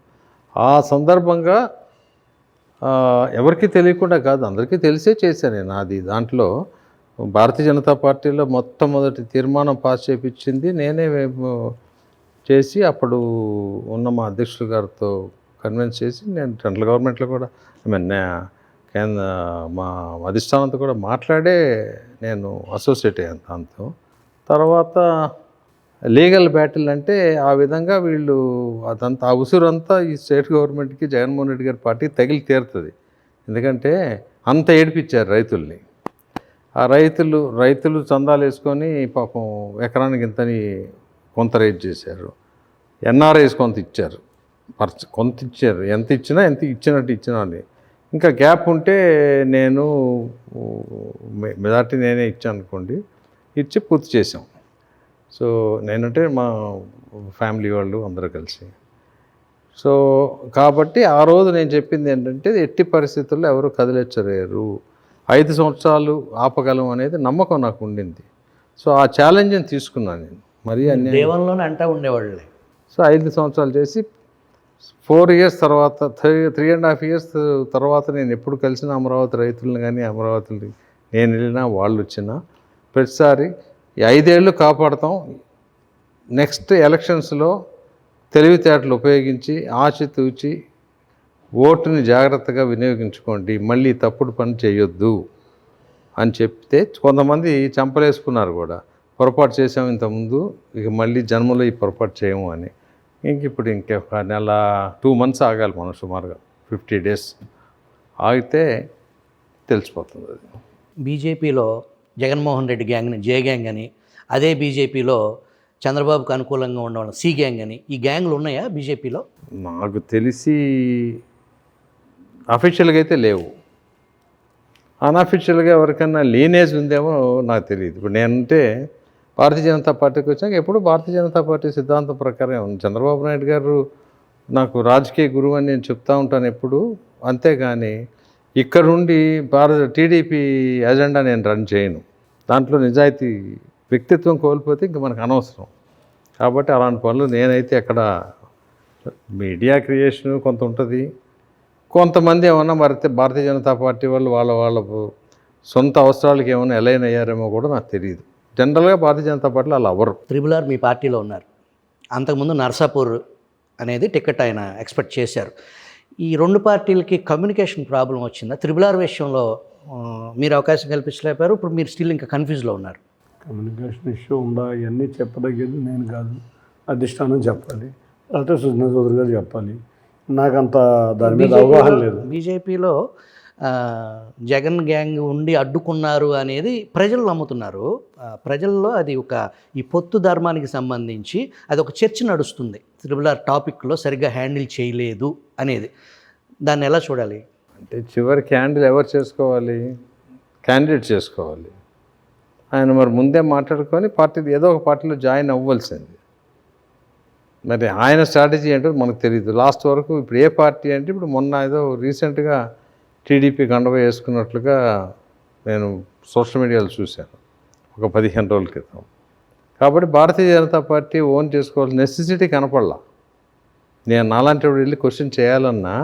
ఆ సందర్భంగా ఎవరికి తెలియకుండా కాదు, అందరికీ తెలిసే చేశాను నేను. అది దాంట్లో భారతీయ జనతా పార్టీలో మొట్టమొదటి తీర్మానం పాస్ చేయించింది నేనే చేసి అప్పుడు ఉన్న మా అధ్యక్షులు గారితో కన్విన్స్ చేసి నేను సెంట్రల్ గవర్నమెంట్లో కూడా కేంద్ర మా అధిష్టానంతో కూడా మాట్లాడే నేను అసోసియేట్ అయ్యాను దాంతో. తర్వాత లీగల్ బ్యాటిల్ అంటే ఆ విధంగా వీళ్ళు అదంతా ఆ ఉసురంతా ఈ స్టేట్ గవర్నమెంట్కి జగన్మోహన్ రెడ్డి గారి పార్టీ తగిలి తీరుతుంది. ఎందుకంటే అంత ఏడిపించారు రైతుల్ని. ఆ రైతులు చందాలు వేసుకొని పాపం ఎకరానికి ఇంతని కొంత రేట్ చేశారు. ఎన్ఆర్ఐస్ కొంత ఇచ్చారు, కొంత ఇచ్చారు, ఎంత ఇచ్చినట్టు ఇచ్చినా అని. ఇంకా గ్యాప్ ఉంటే నేను మెజార్టీ నేనే ఇచ్చాను అనుకోండి, ఇచ్చి పూర్తి చేసాం. సో నేనంటే మా ఫ్యామిలీ వాళ్ళు అందరూ కలిసి. సో కాబట్టి ఆ రోజు నేను చెప్పింది ఏంటంటే ఎట్టి పరిస్థితుల్లో ఎవరు కదిలించలేరు, 5 సంవత్సరాలు ఆపగలం అనేది నమ్మకం నాకు ఉండింది. సో ఆ ఛాలెంజ్ని తీసుకున్నాను నేను. మరీ అన్ని దేవంలోనే అంటూ ఉండేవాళ్ళే. సో 5 సంవత్సరాలు చేసి 4 ఇయర్స్ తర్వాత 3.5 ఇయర్స్ తర్వాత నేను ఎప్పుడు కలిసిన అమరావతి రైతులను కానీ అమరావతిని నేను వెళ్ళినా వాళ్ళు వచ్చినా ప్రతిసారి 5 ఏళ్ళు కాపాడతాం, నెక్స్ట్ ఎలక్షన్స్లో తెలివితేటలు ఉపయోగించి ఆచితూచి ఓటుని జాగ్రత్తగా వినియోగించుకోండి, మళ్ళీ తప్పుడు పని చేయొద్దు అని చెప్తే కొంతమంది చంపలేసుకున్నారు కూడా. పొరపాటు చేసాము ఇంతకుముందు, ఇక మళ్ళీ జన్మలో ఈ పొరపాటు చేయము అని. ఇప్పుడు ఇంకొక నెల 2 months ఆగాలి మనం, సుమారుగా 50 days ఆగితే తెలిసిపోతుంది అది. బీజేపీలో జగన్మోహన్ రెడ్డి గ్యాంగ్ని జే గ్యాంగ్ అని, అదే బీజేపీలో చంద్రబాబుకు అనుకూలంగా ఉండేవాళ్ళు సి గ్యాంగ్ అని, ఈ గ్యాంగ్లు ఉన్నాయా బీజేపీలో? నాకు తెలిసి అఫీషియల్గా అయితే లేవు. అన్అఫీషియల్గా ఎవరికన్నా లీనేజ్ ఉందేమో నాకు తెలియదు. ఇప్పుడు నేనంటే భారతీయ జనతా పార్టీకి వచ్చాక ఎప్పుడు భారతీయ జనతా పార్టీ సిద్ధాంతం ప్రకారం ఉంది. చంద్రబాబు నాయుడు గారు నాకు రాజకీయ గురువు అని నేను చెప్తా ఉంటాను ఎప్పుడు. అంతేగాని ఇక్కడ నుండి టీడీపీ ఎజెండా నేను రన్ చేయను. దాంట్లో నిజాయితీ వ్యక్తిత్వం కోల్పోతే ఇంక మనకు అనవసరం. కాబట్టి అలాంటి పనులు నేనైతే అక్కడ మీడియా క్రియేషన్ కొంత ఉంటుంది. కొంతమంది ఏమన్నా మరితే భారతీయ జనతా పార్టీ వాళ్ళు వాళ్ళ సొంత అవసరాలకి ఏమైనా ఎలైన్ అయ్యారేమో కూడా నాకు తెలియదు. జనరల్గా భారతీయ జనతా పార్టీలో అలా అవ్వరు. త్రిబుల్ మీ పార్టీలో ఉన్నారు. అంతకుముందు నర్సాపూర్ అనేది టికెట్ ఆయన ఎక్స్పెక్ట్ చేశారు. ఈ 2 పార్టీలకి కమ్యూనికేషన్ ప్రాబ్లం వచ్చిందా? త్రిబుల్ విషయంలో మీరు అవకాశం కల్పించలేపారు, ఇప్పుడు మీరు స్టిల్ ఇంకా కన్ఫ్యూజ్లో ఉన్నారు. కమ్యూనికేషన్ ఇష్యూ ఉందా ఇవన్నీ చెప్పదగ్గేది నేను కాదు, అధిష్టానం చెప్పాలి, లేకపోతే సుజనా చౌదరి గారు చెప్పాలి. నాకంత దాని మీద అవగాహన లేదు. బీజేపీలో జగన్ గ్యాంగ్ ఉండి అడ్డుకున్నారు అనేది ప్రజలు నమ్ముతున్నారు. ప్రజల్లో అది ఈ పొత్తు ధర్మానికి సంబంధించి అది ఒక చర్చ నడుస్తుంది. త్రిబుల్ టాపిక్లో సరిగ్గా హ్యాండిల్ చేయలేదు అనేది, దాన్ని ఎలా చూడాలి? అంటే చివరికి హ్యాండిల్ ఎవరు చేసుకోవాలి? క్యాండిడేట్ చేసుకోవాలి. ఆయన మరి ముందే మాట్లాడుకొని ఏదో ఒక పార్టీలో జాయిన్ అవ్వాల్సింది. మరి ఆయన స్ట్రాటజీ ఏంటో మనకు తెలియదు లాస్ట్ వరకు. ఇప్పుడు ఏ పార్టీ అంటే ఇప్పుడు మొన్న ఏదో రీసెంట్గా టీడీపీ కండవ వేసుకున్నట్లుగా నేను సోషల్ మీడియాలో చూశాను ఒక 15 రోజుల క్రితం. కాబట్టి భారతీయ జనతా పార్టీ ఓన్ చేసుకోవాల్సిన నెసెసిటీ కనపడలా. నేను నాలాంటి వాడు వెళ్ళి క్వశ్చన్ చేయాలన్నా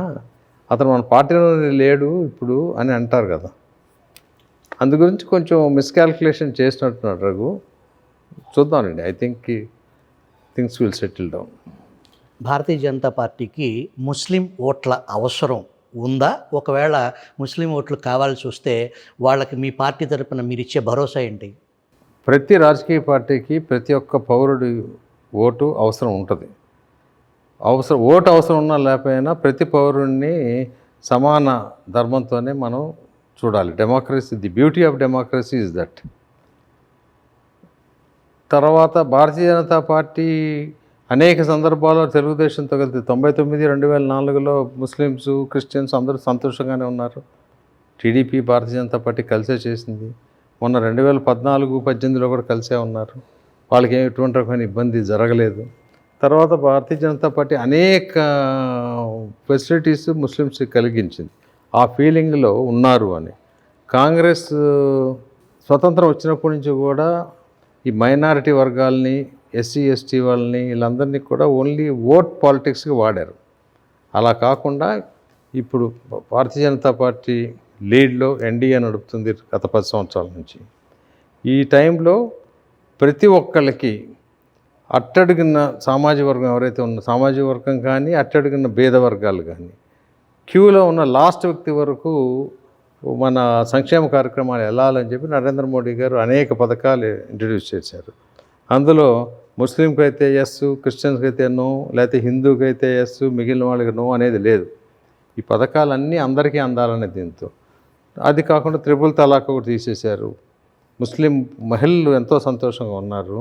అతను మన పార్టీలో లేడు ఇప్పుడు అని అంటారు కదా. అందు గురించి కొంచెం మిస్కాల్కులేషన్ చేసినట్టున్నాడు రఘు. చూద్దామండి. I think things will settle down. Bharatiya Janata పార్టీకి ముస్లిం ఓట్ల అవసరం ఉందా? ఒకవేళ ముస్లిం ఓట్లు కావాల్సి వస్తే వాళ్ళకి మీ పార్టీ తరపున మీరు ఇచ్చే భరోసా ఏంటి? ప్రతి రాజకీయ పార్టీకి ప్రతి ఒక్క పౌరుడి ఓటు అవసరం ఉంటుంది. ఓటు అవసరం ఉన్నా లేకపోయినా ప్రతి పౌరుణ్ణి సమాన ధర్మంతోనే మనం చూడాలి. Democracy, the beauty of democracy is that. తర్వాత భారతీయ జనతా పార్టీ అనేక సందర్భాల్లో తెలుగుదేశంతో కలిసి 99, 2004లో ముస్లిమ్స్, క్రిస్టియన్స్ అందరూ సంతోషంగానే ఉన్నారు. టీడీపీ, భారతీయ జనతా పార్టీ కలిసే చేసింది. మొన్న 2014, 18లో కూడా కలిసే ఉన్నారు. వాళ్ళకి ఎటువంటి రకమైన ఇబ్బంది జరగలేదు. తర్వాత భారతీయ జనతా పార్టీ అనేక ఫెసిలిటీస్ ముస్లిమ్స్కి కలిగించింది. ఆ ఫీలింగ్లో ఉన్నారు అని. కాంగ్రెస్ స్వతంత్రం వచ్చినప్పటి నుంచి కూడా ఈ మైనారిటీ వర్గాల్ని, ఎస్సీ, ఎస్టీ వాళ్ళని, వీళ్ళందరినీ కూడా ఓన్లీ ఓట్ పాలిటిక్స్కి వాడారు. అలా కాకుండా ఇప్పుడు భారతీయ జనతా పార్టీ లీడ్లో ఎన్డీఏ నడుపుతుంది గత 10 సంవత్సరాల నుంచి. ఈ టైంలో ప్రతి ఒక్కళ్ళకి అట్టడుగున్న సామాజిక వర్గం ఎవరైతే ఉన్న సామాజిక వర్గం కానీ, అట్టడుగున్న భేద వర్గాలు కానీ, క్యూలో ఉన్న లాస్ట్ వ్యక్తి వరకు మన సంక్షేమ కార్యక్రమాలు వెళ్ళాలని చెప్పి నరేంద్ర మోడీ గారు అనేక పథకాలు ఇంట్రడ్యూస్ చేశారు. అందులో ముస్లింకి అయితే ఎస్, క్రిస్టియన్స్కి అయితే నో, లేకపోతే హిందూకి అయితే ఎస్, మిగిలిన వాళ్ళకి నో అనేది లేదు. ఈ పథకాలన్నీ అందరికీ అందాలనే దీంతో. అది కాకుండా త్రిపుల్ తలాక్ ఒకటి తీసేశారు. ముస్లిం మహిళలు ఎంతో సంతోషంగా ఉన్నారు.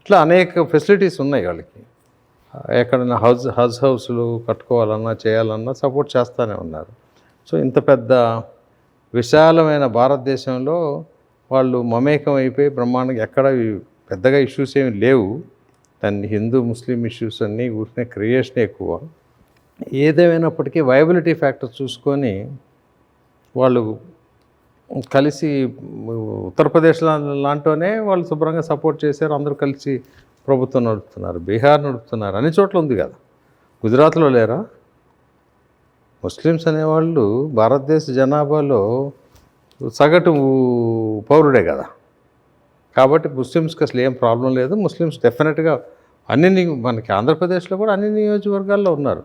ఇట్లా అనేక ఫెసిలిటీస్ ఉన్నాయి వాళ్ళకి. ఎక్కడైనా హజ్ హౌస్లు కట్టుకోవాలన్నా, చేయాలన్నా సపోర్ట్ చేస్తూనే ఉన్నారు. సో ఇంత పెద్ద విశాలమైన భారతదేశంలో వాళ్ళు మమేకం అయిపోయి బ్రహ్మాండంగా ఎక్కడ పెద్దగా ఇష్యూస్ ఏమి లేవు. దాన్ని హిందూ ముస్లిం ఇష్యూస్ అన్నీ ఊరినే క్రియేషన్ ఎక్కువ. ఏదేమైనప్పటికీ వైబిలిటీ ఫ్యాక్టర్ చూసుకొని వాళ్ళు కలిసి ఉత్తరప్రదేశ్ లాంటినే వాళ్ళు శుభ్రంగా సపోర్ట్ చేశారు. అందరూ కలిసి ప్రభుత్వం నడుపుతున్నారు. బీహార్ నడుపుతున్నారు. అన్ని చోట్ల ఉంది కదా. గుజరాత్లో లేరా? ముస్లిమ్స్ అనేవాళ్ళు భారతదేశ జనాభాలో సగటు పౌరుడే కదా. కాబట్టి ముస్లిమ్స్కి అసలు ఏం ప్రాబ్లం లేదు. ముస్లిమ్స్ డెఫినెట్గా మనకి ఆంధ్రప్రదేశ్లో కూడా అన్ని నియోజకవర్గాల్లో ఉన్నారు.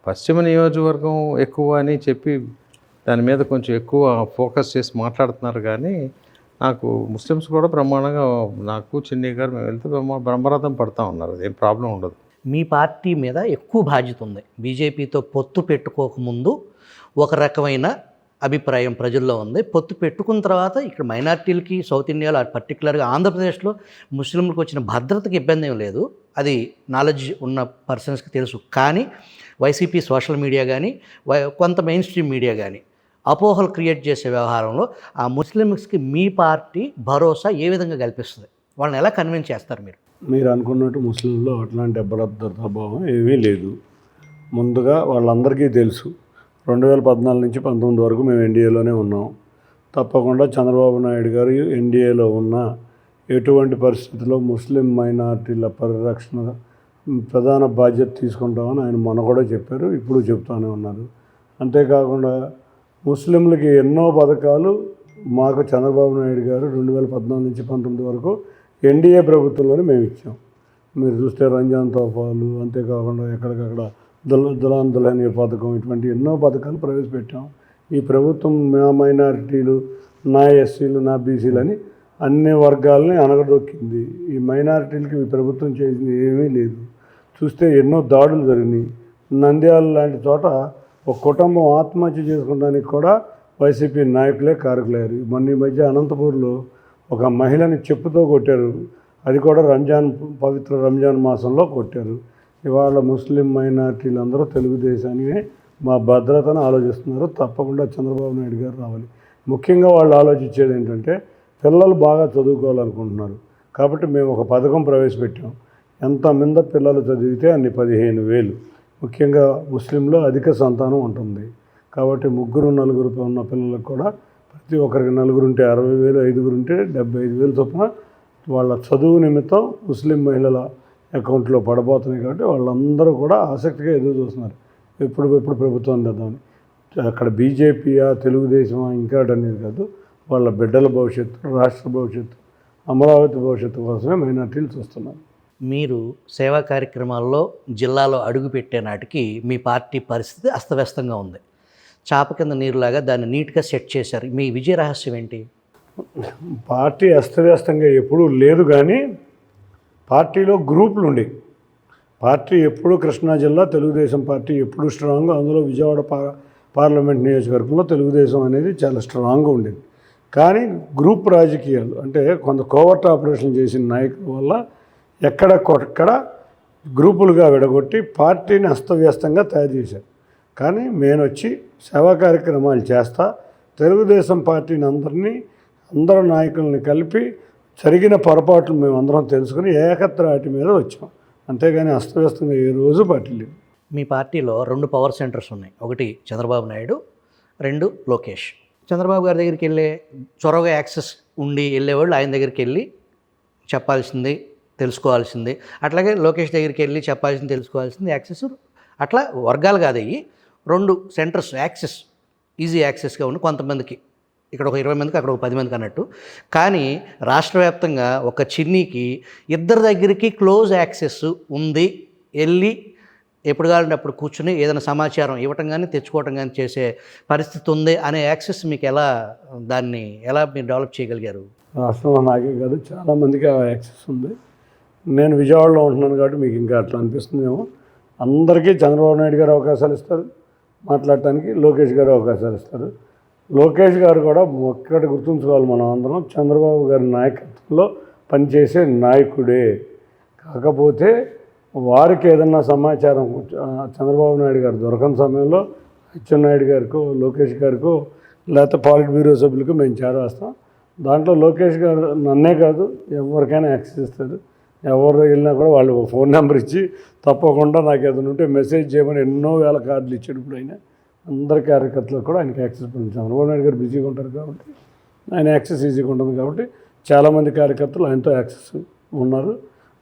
పశ్చిమ నియోజకవర్గం ఎక్కువ అని చెప్పి దాని మీద కొంచెం ఎక్కువ ఫోకస్ చేసి మాట్లాడుతున్నారు. కానీ నాకు ముస్లిమ్స్ కూడా బ్రహ్మాండంగా, నాకు చిన్ని గారు మేము వెళ్తే బ్రహ్మరథం పడుతూ ఉన్నారు. అదేం ప్రాబ్లం ఉండదు. మీ పార్టీ మీద ఎక్కువ బాధ్యత ఉంది. బీజేపీతో పొత్తు పెట్టుకోకముందు ఒక రకమైన అభిప్రాయం ప్రజల్లో ఉంది. పొత్తు పెట్టుకున్న తర్వాత ఇక్కడ మైనార్టీలకి సౌత్ ఇండియాలో పర్టికులర్గా ఆంధ్రప్రదేశ్లో ముస్లింలకు వచ్చిన భద్రతకి ఇబ్బంది ఏం లేదు. అది నాలెడ్జ్ ఉన్న పర్సన్స్కి తెలుసు. కానీ వైసీపీ సోషల్ మీడియా కానీ, కొంత మెయిన్ స్ట్రీమ్ మీడియా కానీ అపోహలు క్రియేట్ చేసే వ్యవహారంలో ఆ ముస్లిమ్స్కి మీ పార్టీ భరోసా ఏ విధంగా కల్పిస్తుంది? వాళ్ళని ఎలా కన్విన్స్ చేస్తారు మీరు? మీరు అనుకున్నట్టు ముస్లింలో అట్లాంటి అభద్రతాభావం ఏమీ లేదు. ముందుగా వాళ్ళందరికీ తెలుసు 2014 నుంచి 19 వరకు మేము ఎన్డీఏలోనే ఉన్నాం. తప్పకుండా చంద్రబాబు నాయుడు గారు ఎన్డీఏలో ఉన్న ఎటువంటి పరిస్థితుల్లో ముస్లిం మైనారిటీల పరిరక్షణ ప్రధాన బాధ్యత తీసుకుంటామని ఆయన మొన్న కూడా చెప్పారు, ఇప్పుడు చెప్తానే ఉన్నారు. అంతేకాకుండా ముస్లింలకి ఎన్నో పథకాలు మాకు చంద్రబాబు నాయుడు గారు 2014 నుంచి 19 వరకు ఎన్డీఏ ప్రభుత్వంలోనే మేము ఇచ్చాం. మీరు చూస్తే రంజాన్ తోఫాలు, అంతేకాకుండా ఎక్కడికక్కడ దులాన్ దుల్హనియా పథకం, ఇటువంటి ఎన్నో పథకాలు ప్రవేశపెట్టాం. ఈ ప్రభుత్వం నా మైనారిటీలు, నా ఎస్సీలు, నా బీసీలు అని అన్ని వర్గాలని అనగదొక్కింది. ఈ మైనారిటీలకి ఈ ప్రభుత్వం చేసింది ఏమీ లేదు. చూస్తే ఎన్నో దాడులు జరిగినాయి. నంద్యాల లాంటి చోట ఒక కుటుంబం ఆత్మహత్య చేసుకోవడానికి కూడా వైసీపీ నాయకులే కారకులయ్యారు. మొన్న ఈ మధ్య అనంతపూర్లో ఒక మహిళని చెప్పుతో కొట్టారు. అది కూడా పవిత్ర రంజాన్ మాసంలో కొట్టారు. ఇవాళ ముస్లిం మైనారిటీలు అందరూ తెలుగుదేశాన్ని మా భద్రతను ఆలోచిస్తున్నారు. తప్పకుండా చంద్రబాబు నాయుడు గారు రావాలి. ముఖ్యంగా వాళ్ళు ఆలోచించేది ఏంటంటే పిల్లలు బాగా చదువుకోవాలనుకుంటున్నారు. కాబట్టి మేము ఒక పథకం ప్రవేశపెట్టాం. ఎంతమంది పిల్లలు చదివితే అన్ని 15,000. ముఖ్యంగా ముస్లింలో అధిక సంతానం ఉంటుంది. కాబట్టి 3, 4 ఉన్న పిల్లలకు కూడా ప్రతి ఒక్కరికి 4 ఉంటే 60,000, 5 ఉంటే 75,000 చొప్పున వాళ్ళ చదువు నిమిత్తం ముస్లిం మహిళల అకౌంట్లో పడబోతున్నాయి. కాబట్టి వాళ్ళందరూ కూడా ఆసక్తిగా ఎదురు చూస్తున్నారు ఎప్పుడు ప్రభుత్వం తెద్దామని. అక్కడ బీజేపీయా, తెలుగుదేశమా ఇంకా అనేది కాదు, వాళ్ళ బిడ్డల భవిష్యత్తు, రాష్ట్ర భవిష్యత్తు, అమరావతి భవిష్యత్తు కోసమే మైనార్టీలు చూస్తున్నారు. మీరు సేవా కార్యక్రమాల్లో జిల్లాలో అడుగుపెట్టే నాటికి మీ పార్టీ పరిస్థితి అస్తవ్యస్తంగా ఉంది. చాప కింద నీరులాగా దాన్ని నీట్గా సెట్ చేశారు. మీ విజయ రహస్యం ఏంటి? పార్టీ అస్తవ్యస్తంగా ఎప్పుడూ లేదు, కానీ పార్టీలో గ్రూపులు ఉండేవి. పార్టీ ఎప్పుడూ కృష్ణా జిల్లా తెలుగుదేశం పార్టీ ఎప్పుడూ స్ట్రాంగ్, అందులో విజయవాడ పార్లమెంట్ నియోజకవర్గంలో తెలుగుదేశం అనేది చాలా స్ట్రాంగ్గా ఉండేది. కానీ గ్రూప్ రాజకీయాలు అంటే కొంత కోవర్ట్ ఆపరేషన్ చేసిన నాయకుల వల్ల ఎక్కడ గ్రూపులుగా విడగొట్టి పార్టీని అస్తవ్యస్తంగా తయారు చేశారు. కానీ నేను వచ్చి సేవా కార్యక్రమాలు చేస్తా తెలుగుదేశం పార్టీని అందరు నాయకుల్ని కలిపి జరిగిన పొరపాట్లు మేమందరం తెలుసుకుని ఏకత్రాటి మీద వచ్చాం. అంతేగాని అస్తవ్యస్తంగా ఏ రోజు పార్టీ లేదు. మీ పార్టీలో 2 పవర్ సెంటర్స్ ఉన్నాయి. ఒకటి చంద్రబాబు నాయుడు, 2 లోకేష్. చంద్రబాబు గారి దగ్గరికి వెళ్ళే చొరవగా యాక్సెస్ ఉండి వెళ్ళేవాళ్ళు ఆయన దగ్గరికి వెళ్ళి చెప్పాల్సింది తెలుసుకోవాల్సింది, అట్లాగే లోకేష్ దగ్గరికి వెళ్ళి చెప్పాల్సింది తెలుసుకోవాల్సింది యాక్సెస్. అట్లా వర్గాలు కాదు అయ్యి 2 సెంటర్స్ యాక్సెస్, ఈజీ యాక్సెస్గా ఉండి కొంతమందికి ఇక్కడ ఒక 20 మందికి అక్కడ ఒక 10 మందికి అన్నట్టు. కానీ రాష్ట్ర వ్యాప్తంగా ఒక చిన్నీకి ఇద్దరి దగ్గరికి క్లోజ్ యాక్సెస్ ఉంది, వెళ్ళి ఎప్పుడు కావాలంటే అప్పుడు కూర్చుని ఏదైనా సమాచారం ఇవ్వటం కానీ తెచ్చుకోవటం కానీ చేసే పరిస్థితి ఉంది అనే యాక్సెస్ మీకు దాన్ని ఎలా మీరు డెవలప్ చేయగలిగారు? రాష్ట్రంలో నాకే కాదు చాలామందికి ఆ యాక్సెస్ ఉంది. నేను విజయవాడలో ఉంటున్నాను కాబట్టి మీకు ఇంకా అట్లా అనిపిస్తుందేమో. అందరికీ చంద్రబాబు నాయుడు గారు అవకాశాలు ఇస్తారు మాట్లాడటానికి, లోకేష్ గారు అవకాశాలు ఇస్తారు. లోకేష్ గారు కూడా ఒక్కటి గుర్తుంచుకోవాలి, మనం అందరం చంద్రబాబు గారి నాయకత్వంలో పనిచేసే నాయకుడే. కాకపోతే వారికి ఏదన్నా సమాచారం చంద్రబాబు నాయుడు గారు దొరకని సమయంలో అచ్చెన్నాయుడు గారికో లోకేష్ గారికో లేకపోతే పాలిట్ బ్యూరో సభ్యులకు మేము చేరవేస్తాం. దాంట్లో లోకేష్ గారు నన్నే కాదు ఎవరికైనా యాక్సెస్ ఇస్తారు. ఎవరు వెళ్ళినా కూడా వాళ్ళు ఫోన్ నెంబర్ ఇచ్చి తప్పకుండా నాకు ఏదైనా ఉంటే మెసేజ్ చేయమని ఎన్నో వేల కార్డులు ఇచ్చాడు. ఇప్పుడు ఆయన అందరి కార్యకర్తలకు కూడా ఆయనకి యాక్సెస్ పొందింది. చంద్రబాబు నాయుడు గారు బిజీగా ఉంటారు కాబట్టి ఆయన యాక్సెస్ ఈజీగా ఉంటుంది కాబట్టి చాలామంది కార్యకర్తలు ఆయనతో యాక్సెస్ ఉన్నారు.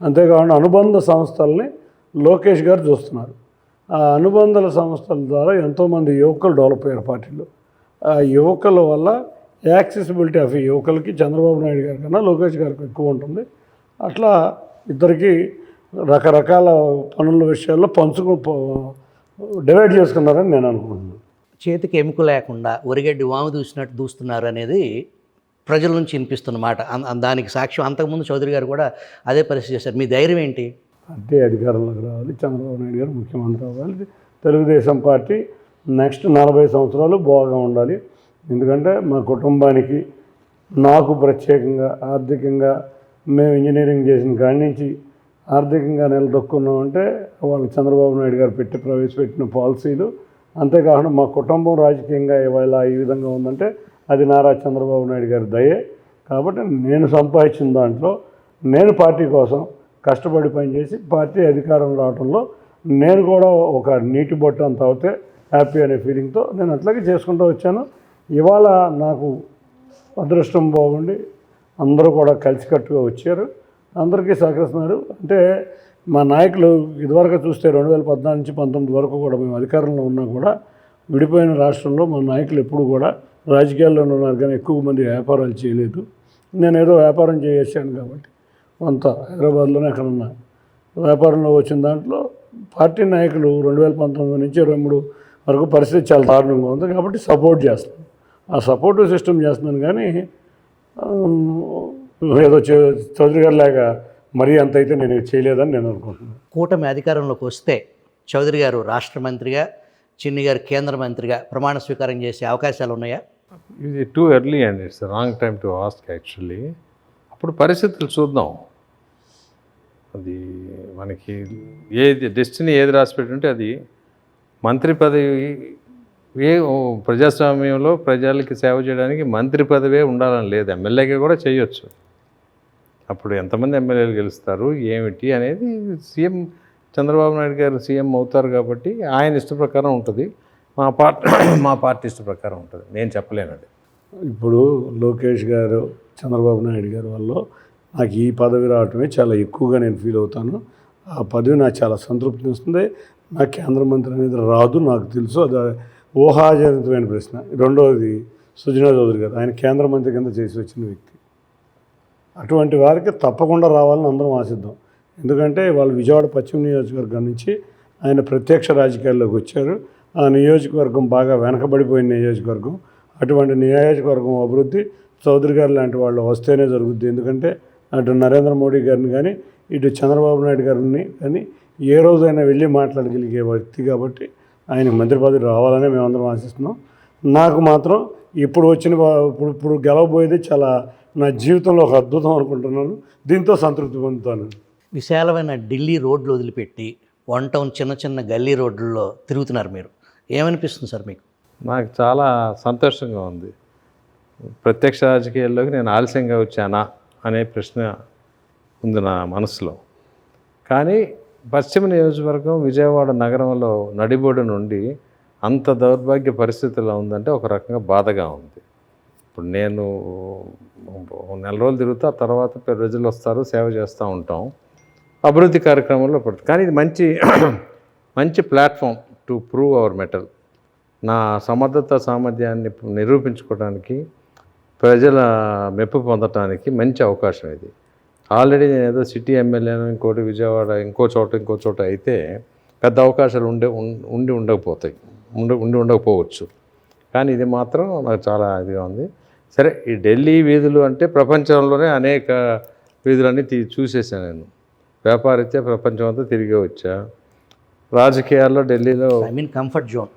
అంతేకాకుండా అనుబంధ సంస్థల్ని లోకేష్ గారు చూస్తున్నారు. ఆ అనుబంధ సంస్థల ద్వారా ఎంతోమంది యువకులు డెవలప్ అయ్యారు పార్టీలో. ఆ యువకుల వల్ల యాక్సెసిబిలిటీ ఆఫ్ యువకులకి చంద్రబాబు నాయుడు గారి కన్నా లోకేష్ గారికి ఎక్కువ ఉంటుంది. అట్లా ఇద్దరికి రకరకాల పనుల విషయాల్లో డివైడ్ చేసుకున్నారని నేను అనుకుంటున్నాను. చేతికి ఎముక లేకుండా ఒరిగడ్డి వాము దూసినట్టు దూస్తున్నారు అనేది ప్రజల నుంచి వినిపిస్తున్నమాట. దానికి సాక్ష్యం అంతకుముందు చౌదరి గారు కూడా అదే పరిస్థితి చేశారు. మీ ధైర్యం ఏంటి? పార్టీ అధికారంలోకి రావాలి, చంద్రబాబు నాయుడు గారు ముఖ్యమంత్రి అవ్వాలి, తెలుగుదేశం పార్టీ నెక్స్ట్ 40 సంవత్సరాలు బాగా ఉండాలి. ఎందుకంటే మా కుటుంబానికి నాకు ప్రత్యేకంగా ఆర్థికంగా మేము ఇంజనీరింగ్ చేసిన కాడి నుంచి ఆర్థికంగా నిలదొక్కున్నామంటే వాళ్ళు చంద్రబాబు నాయుడు గారు ప్రవేశపెట్టిన పాలసీలు. అంతేకాకుండా మా కుటుంబం రాజకీయంగా ఇవాళ ఈ విధంగా ఉందంటే అది నారా చంద్రబాబు నాయుడు గారి దయే. కాబట్టి నేను సంపాదించిన దాంట్లో నేను పార్టీ కోసం కష్టపడి పనిచేసి పార్టీ అధికారం రావడంలో నేను కూడా ఒక నీటి బొట్టు అంత అవుతే హ్యాపీ అనే ఫీలింగ్తో నేను అట్లాగే చేసుకుంటూ వచ్చాను. ఇవాళ నాకు అదృష్టం బాగుండి అందరూ కూడా కలిసికట్టుగా వచ్చారు, అందరికీ సహకరిస్తున్నారు. అంటే మా నాయకులు ఇదివరకు చూస్తే 2014 నుంచి 19 వరకు కూడా మేము అధికారంలో ఉన్నా కూడా విడిపోయిన రాష్ట్రంలో మా నాయకులు ఎప్పుడు కూడా రాజకీయాల్లోనే ఉన్నారు, కానీ ఎక్కువ మంది వ్యాపారాలు చేయలేదు. నేను ఏదో వ్యాపారం చేసాను కాబట్టి కొంత హైదరాబాద్లోనే అక్కడ ఉన్న వ్యాపారంలో వచ్చిన దాంట్లో పార్టీ నాయకులు 2019 నుంచి 23 వరకు పరిస్థితి చాలా దారుణంగా ఉంది కాబట్టి సపోర్ట్ చేస్తాను. ఆ సపోర్టివ్ సిస్టమ్ చేస్తున్నాను. కానీ ఏదో చౌదరి గారి లాగా మరీ అంత అయితే నేను చేయలేదని నేను అనుకుంటున్నాను. కూటమి అధికారంలోకి వస్తే చౌదరి గారు రాష్ట్ర మంత్రిగా, చిన్ని గారు కేంద్ర మంత్రిగా ప్రమాణ స్వీకారం చేసే అవకాశాలు ఉన్నాయా? ఇది too early and it's wrong time to ask actually. అప్పుడు పరిస్థితులు చూద్దాం. అది మనకి డెస్టినీ ఏది రాసిపెట్టుంటే అది మంత్రి పదవి. ప్రజాస్వామ్యంలో ప్రజలకి సేవ చేయడానికి మంత్రి పదవే ఉండాలని లేదు, ఎమ్మెల్యేగా కూడా చేయొచ్చు. అప్పుడు ఎంతమంది ఎమ్మెల్యేలు గెలుస్తారు ఏమిటి అనేది సీఎం చంద్రబాబు నాయుడు గారు సీఎం అవుతారు కాబట్టి ఆయన ఇష్ట ప్రకారం ఉంటుంది, మా పార్టీ ఇష్ట ప్రకారం ఉంటుంది. నేను చెప్పలేనండి. ఇప్పుడు లోకేష్ గారు చంద్రబాబు నాయుడు గారి వల్ల నాకు ఈ పదవి రావటమే చాలా ఎక్కువగా నేను ఫీల్ అవుతాను. ఆ పదవి నాకు చాలా సంతృప్తిని ఇస్తుంది. నాకు కేంద్ర మంత్రి అనేది రాదు, నాకు తెలుసు, అది ఊహాజనితమైన ప్రశ్న. రెండవది సుజనా చౌదరి గారు, ఆయన కేంద్ర మంత్రి కింద చేసి వచ్చిన వ్యక్తి. అటువంటి వారికి తప్పకుండా రావాలని అందరం ఆశిద్దాం. ఎందుకంటే వాళ్ళు విజయవాడ పశ్చిమ నియోజకవర్గం నుంచి ఆయన ప్రత్యక్ష రాజకీయాల్లోకి వచ్చారు. ఆ నియోజకవర్గం బాగా వెనకబడిపోయిన నియోజకవర్గం. అటువంటి నియోజకవర్గం అభివృద్ధి చౌదరి గారు లాంటి వాళ్ళు వస్తేనే జరుగుద్ది. ఎందుకంటే అటు నరేంద్ర మోడీ గారిని కానీ ఇటు చంద్రబాబు నాయుడు గారిని కానీ ఏ రోజైనా వెళ్ళి మాట్లాడగలిగే వ్యక్తి కాబట్టి ఆయనకు మంత్రి పదవి రావాలని మేమందరం ఆశిస్తున్నాం. నాకు మాత్రం ఇప్పుడు గెలవబోయేది చాలా నా జీవితంలో ఒక అద్భుతం అనుకుంటున్నాను. దీంతో సంతృప్తి పొందుతాను. విశాలమైన ఢిల్లీ రోడ్లు వదిలిపెట్టి వన్ టౌన్ చిన్న చిన్న గల్లీ రోడ్లలో తిరుగుతున్నారు మీరు. ఏమనిపిస్తుంది సార్ మీకు? నాకు చాలా సంతోషంగా ఉంది. ప్రత్యక్ష రాజకీయాల్లోకి నేను ఆలస్యంగా వచ్చానా అనే ప్రశ్న ఉంది నా మనసులో. కానీ పశ్చిమ నియోజకవర్గం విజయవాడ నగరంలో నడిబొడ్డు నుండి అంత దౌర్భాగ్య పరిస్థితుల్లో ఉందంటే ఒక రకంగా బాధగా ఉంది. ఇప్పుడు నేను నెల రోజులు తిరుగుతా, తర్వాత ప్రజలు వస్తారు, సేవ చేస్తూ ఉంటాం, అభివృద్ధి కార్యక్రమంలో పడుతుంది. కానీ ఇది మంచి platform to prove our metal. నా సమర్థత సామర్థ్యాన్ని నిరూపించుకోవడానికి, ప్రజల మెప్పు పొందడానికి మంచి అవకాశం ఇది. ఆల్రెడీ నేను ఏదో సిటీ ఎమ్మెల్యేను, ఇంకోటి విజయవాడ, ఇంకో చోట అయితే పెద్ద అవకాశాలు ఉండకపోవచ్చు. కానీ ఇది మాత్రం నాకు చాలా ఇదిగా ఉంది. సరే, ఈ ఢిల్లీ వీధులు అంటే ప్రపంచంలోనే అనేక వీధులన్నీ చూసేసాను నేను. వ్యాపారీత్యా ప్రపంచం అంతా తిరిగి వచ్చా. రాజకీయాల్లో ఢిల్లీలో కంఫర్ట్ జోన్.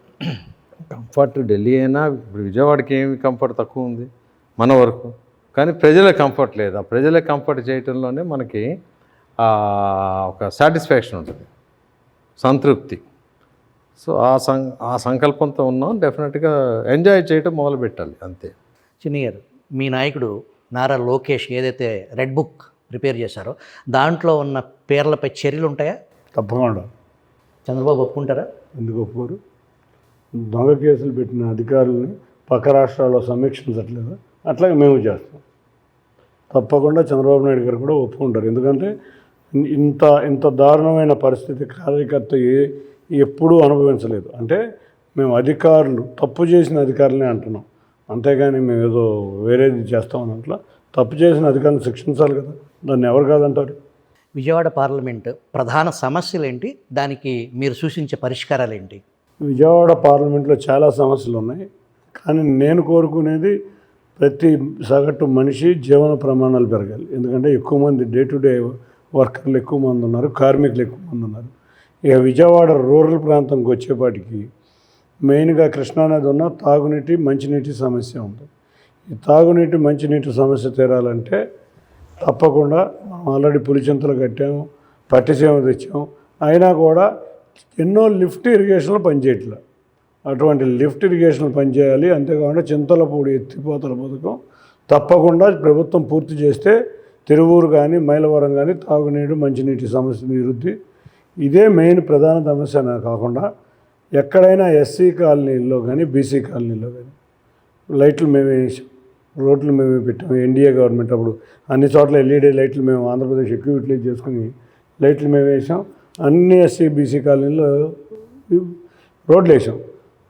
కంఫర్ట్ ఢిల్లీ అయినా ఇప్పుడు విజయవాడకి ఏమి కంఫర్ట్ తక్కువ ఉంది మన వరకు. కానీ ప్రజల కంఫర్ట్ లేదు. ఆ ప్రజల కంఫర్ట్ చేయటంలోనే మనకి ఒక సాటిస్ఫాక్షన్ ఉంటుంది, సంతృప్తి. సో ఆ సంకల్పంతో ఉన్నాం. డెఫినెట్గా ఎంజాయ్ చేయటం మొదలు పెట్టాలి, అంతే. చిన్ని గారు, మీ నాయకుడు నారా లోకేష్ ఏదైతే రెడ్ బుక్ ప్రిపేర్ చేశారో దాంట్లో ఉన్న పేర్లపై చర్యలు ఉంటాయా? తప్పకుండా. చంద్రబాబు ఒప్పుకుంటారా? ఎందుకు ఒప్పుకోరు? దొంగ కేసులు పెట్టిన అధికారులని పక్క రాష్ట్రాల్లో సమీక్షించట్లేదు, అట్లాగే మేము చేస్తాం. తప్పకుండా చంద్రబాబు నాయుడు గారు కూడా ఒప్పుకుంటారు. ఎందుకంటే ఇంత దారుణమైన పరిస్థితి కార్యకర్త ఎప్పుడూ అనుభవించలేదు. అంటే మేము అధికారులు తప్పు చేసిన అధికారులనే అంటున్నాం, అంతేగాని మేము ఏదో వేరేది చేస్తామని అట్లా. తప్పు చేసిన అధికారులను శిక్షించాలి కదా, దాన్ని ఎవరు కాదంటారు? విజయవాడ పార్లమెంటు ప్రధాన సమస్యలు ఏంటి, దానికి మీరు సూచించే పరిష్కారాలు ఏంటి? విజయవాడ పార్లమెంట్లో చాలా సమస్యలు ఉన్నాయి. కానీ నేను కోరుకునేది ప్రతి సగటు మనిషి జీవన ప్రమాణాలు పెరగాలి. ఎందుకంటే ఎక్కువ మంది డే టు డే వర్కర్లు ఎక్కువ మంది ఉన్నారు, కార్మికులు ఎక్కువ మంది ఉన్నారు. ఇక విజయవాడ రూరల్ ప్రాంతంకి వచ్చేపాటికి మెయిన్గా కృష్ణానది ఉన్న తాగునీటి మంచినీటి సమస్య ఉంది. ఈ తాగునీటి మంచినీటి సమస్య తీరాలంటే తప్పకుండా మనం ఆల్రెడీ పులిచింతలు కట్టాము, పట్టిసీమ తెచ్చాము, అయినా కూడా ఎన్నో లిఫ్ట్ ఇరిగేషన్లు పనిచేయట్లేదు. అటువంటి లిఫ్ట్ ఇరిగేషన్లు పనిచేయాలి. అంతేకాకుండా చింతలపూడి ఎత్తిపోతల పథకం తప్పకుండా ప్రభుత్వం పూర్తి చేస్తే తిరువూరు కానీ మైలవరం కానీ తాగునీరు మంచినీటి సమస్య నివృత్తి. ఇదే మెయిన్ ప్రధాన సమస్య కాకుండా ఎక్కడైనా ఎస్సీ కాలనీల్లో కానీ బీసీ కాలనీల్లో కానీ లైట్లు మేమే వేసాం, రోడ్లు మేమే పెట్టాము. ఎన్డీఏ గవర్నమెంట్ అప్పుడు అన్ని చోట్ల ఎల్ఈడీ లైట్లు మేము ఆంధ్రప్రదేశ్ ఎక్కువ యూటిలైజ్ చేసుకుని లైట్లు మేము వేసాం. అన్ని ఎస్సీ బీసీ కాలనీల్లో రోడ్లు వేసాం.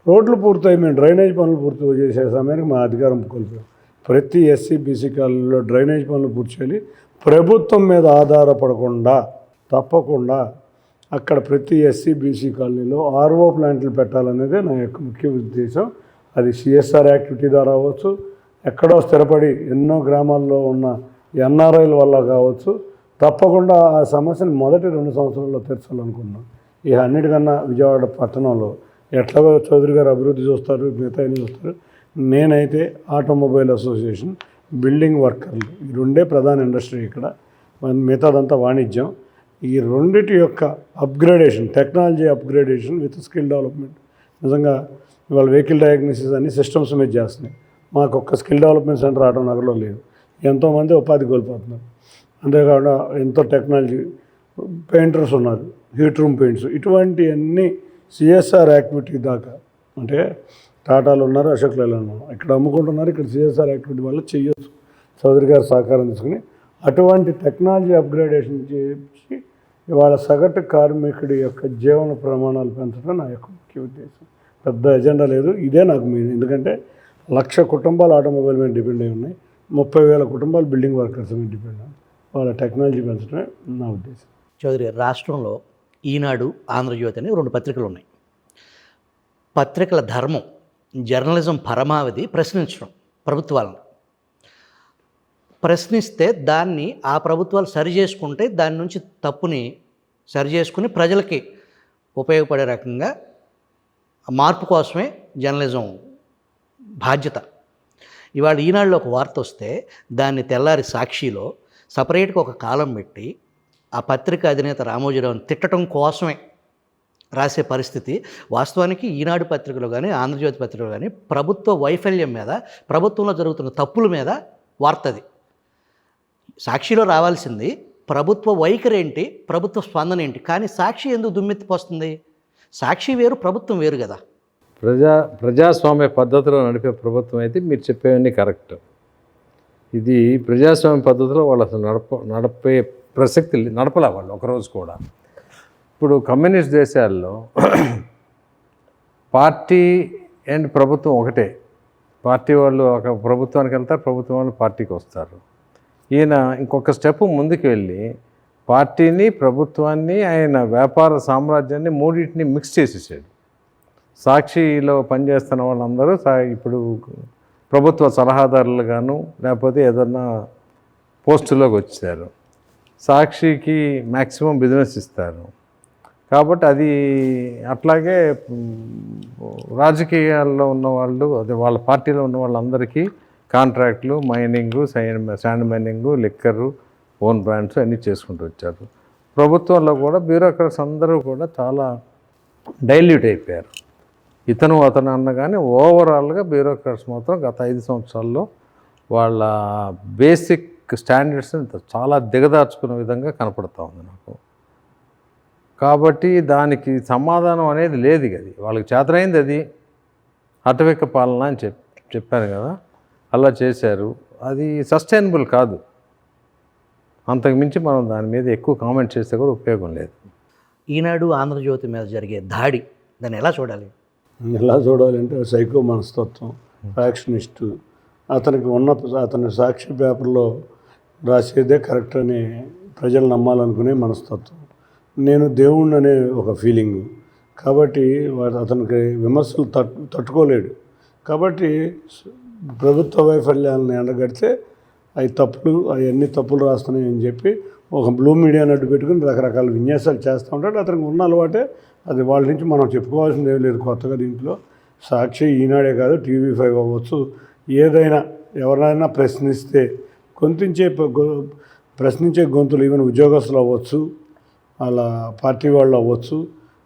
రోడ్లు పూర్తయి మేము డ్రైనేజ్ పనులు పూర్తి చేసే సమయానికి మా అధికారం కోల్పోయాం. ప్రతి ఎస్సీ బీసీ కాలనీలో డ్రైనేజ్ పనులు పూర్తి చేయాలి. ప్రభుత్వం మీద ఆధారపడకుండా తప్పకుండా అక్కడ ప్రతి ఎస్సీ బీసీ కాలనీలో ఆర్ఓ ప్లాంట్లు పెట్టాలనేదే నా యొక్క ముఖ్య ఉద్దేశం. అది సిఎస్ఆర్ యాక్టివిటీ ద్వారా అవ్వచ్చు, ఎక్కడో స్థిరపడి ఎన్నో గ్రామాల్లో ఉన్న ఎన్ఆర్ఐల వల్ల కావచ్చు. తప్పకుండా ఆ సమస్యను మొదటి 2 సంవత్సరాల్లో తీర్చాలనుకున్నాం. ఇక అన్నిటికన్నా విజయవాడ పట్టణంలో ఎట్లాగో చౌదరి గారు అభివృద్ధి చూస్తారు, మిగతా చూస్తారు. నేనైతే ఆటోమొబైల్ అసోసియేషన్, బిల్డింగ్ వర్కర్లు, ఈ రెండే ప్రధాన ఇండస్ట్రీ ఇక్కడ, మిగతాదంతా వాణిజ్యం. ఈ రెండిటి యొక్క upgradation, technology upgradation with skill development. నిజంగా ఇవాళ వెహికల్ డయాగ్నోసిస్ అన్ని సిస్టమ్స్ మీద చేస్తున్నాయి. మాకు ఒక్క స్కిల్ డెవలప్మెంట్ సెంటర్ ఆటో నగర్లో లేదు. ఎంతోమంది ఉపాధి కోల్పోతున్నారు. అంతేకాకుండా ఎంతో టెక్నాలజీ, పెయింటర్స్ ఉన్నారు, హీట్ రూమ్ పెయింట్స్, ఇటువంటివన్నీ సిఎస్ఆర్ యాక్టివిటీ దాకా. అంటే టాటాలు ఉన్నారు, అశోక్ లైలాండ్ ఉన్నారు, ఇక్కడ అమ్ముకుంటున్నారు. ఇక్కడ సిఎస్ఆర్ యాక్టివిటీ వల్ల చేయొచ్చు. చౌదరి గారు సహకారం తీసుకుని అటువంటి టెక్నాలజీ అప్గ్రేడేషన్ చేసి ఇవాళ సగటు కార్మికుడి యొక్క జీవన ప్రమాణాలు పెంచడం నా యొక్క ముఖ్య ఉద్దేశం. పెద్ద ఎజెండా లేదు, ఇదే నాకు మెయిన్. ఎందుకంటే 1,00,000 కుటుంబాలు ఆటోమొబైల్ మీద డిపెండ్ అయి ఉన్నాయి, 30,000 కుటుంబాలు బిల్డింగ్ వర్కర్స్ మీద డిపెండ్ అయ్యి. వాళ్ళ టెక్నాలజీ పెంచడమే నా ఉద్దేశం. చౌదరి గారు, రాష్ట్రంలో ఈనాడు, ఆంధ్రజ్యోతి అని 2 పత్రికలు ఉన్నాయి. పత్రికల ధర్మం, జర్నలిజం పరమావధి ప్రశ్నించడం. ప్రభుత్వాలను ప్రశ్నిస్తే దాన్ని ఆ ప్రభుత్వాలు సరి చేసుకుంటే దాని నుంచి తప్పుని సరి చేసుకుని ప్రజలకి ఉపయోగపడే రకంగా మార్పు కోసమే జర్నలిజం బాధ్యత. ఇవాళ ఈనాడులో ఒక వార్త వస్తే దాన్ని తెల్లారి సాక్షిలో సపరేట్గా ఒక కాలం పెట్టి ఆ పత్రిక అధినేత రామోజీరావుని తిట్టడం కోసమే రాసే పరిస్థితి వాస్తవానికి ఈనాడు పత్రికలో కానీ ఆంధ్రజ్యోతి పత్రికలో కానీ ప్రభుత్వ వైఫల్యం మీద, ప్రభుత్వంలో జరుగుతున్న తప్పుల మీద వార్తది. సాక్షిలో రావాల్సింది ప్రభుత్వ వైఖరి ఏంటి, ప్రభుత్వ స్పందన ఏంటి. కానీ సాక్షి ఎందుకు దుమ్మెత్తిపోస్తుంది? సాక్షి వేరు, ప్రభుత్వం వేరు కదా. ప్రజాస్వామ్య పద్ధతిలో నడిపే ప్రభుత్వం అయితే మీరు చెప్పేవన్నీ కరెక్ట్. ఇది ప్రజాస్వామ్య పద్ధతిలో వాళ్ళు అసలు నడిపే ప్రసక్తి నడపలే వాళ్ళు ఒకరోజు కూడా. ఇప్పుడు కమ్యూనిస్ట్ దేశాల్లో పార్టీ అండ్ ప్రభుత్వం ఒకటే. పార్టీ వాళ్ళు ఒక ప్రభుత్వానికి వెళ్తారు, ప్రభుత్వం వాళ్ళు పార్టీకి వస్తారు. ఈయన ఇంకొక స్టెప్ ముందుకు వెళ్ళి పార్టీని, ప్రభుత్వాన్ని, ఆయన వ్యాపార సామ్రాజ్యాన్ని మూడింటిని మిక్స్ చేసేసాడు. సాక్షిలో పనిచేస్తున్న వాళ్ళందరూ ఇప్పుడు ప్రభుత్వ సలహాదారులుగాను లేకపోతే ఏదన్నా పోస్టులోకి వచ్చారు. సాక్షికి మ్యాక్సిమం బిజినెస్ ఇస్తారు. కాబట్టి అది అట్లాగే రాజకీయాల్లో ఉన్నవాళ్ళు, అదే వాళ్ళ పార్టీలో ఉన్న వాళ్ళందరికీ కాంట్రాక్ట్లు, mining, sand mining, liquor, own brands అన్నీ చేసుకుంటూ వచ్చారు. ప్రభుత్వంలో కూడా బ్యూరోక్రాట్స్ అందరూ కూడా చాలా డైల్యూట్ అయిపోయారు. అతను అన్న కానీ ఓవరాల్గా బ్యూరోక్రాట్స్ మాత్రం గత 5 సంవత్సరాల్లో వాళ్ళ బేసిక్ స్టాండర్డ్స్ని చాలా దిగదార్చుకునే విధంగా కనపడుతూ ఉంది నాకు. కాబట్టి దానికి సమాధానం అనేది లేదు. అది వాళ్ళకి చేతనైంది, అది అటవిక పాలన అని చెప్పాను కదా, అలా చేశారు. అది సస్టైనబుల్ కాదు. అంతకుమించి మనం దాని మీద ఎక్కువ కామెంట్ చేస్తే కూడా ఉపయోగం లేదు. ఈనాడు ఆంధ్రజ్యోతి మీద జరిగే దాడి, దాన్ని ఎలా చూడాలి? ఎలా చూడాలంటే సైకో మనస్తత్వం, ఫ్యాక్షనిస్టు. అతని సాక్షి పేపర్లో రాసేదే కరెక్ట్ అని ప్రజలు నమ్మాలనుకునే మనస్తత్వం. నేను దేవుణ్ణి అనే ఒక ఫీలింగు. కాబట్టి అతనికి విమర్శలు తట్టుకోలేడు. కాబట్టి ప్రభుత్వ వైఫల్యాలను ఎండగడితే అవన్నీ తప్పులు రాస్తున్నాయని చెప్పి ఒక బ్లూ మీడియాని అడ్డు పెట్టుకుని రకరకాల విన్యాసాలు చేస్తూ ఉంటాడు. అతనికి ఉన్న అలవాటే అది. వాళ్ళ నుంచి మనం చెప్పుకోవాల్సింది ఏం లేదు కొత్తగా. దీంట్లో సాక్షి, ఈనాడే కాదు, TV5 అవ్వచ్చు, ఏదైనా ఎవరైనా ప్రశ్నిస్తే ప్రశ్నించే గొంతులు ఈవెన్ ఉద్యోగస్తులు అవ్వచ్చు, అలా పార్టీ వాళ్ళు అవ్వచ్చు,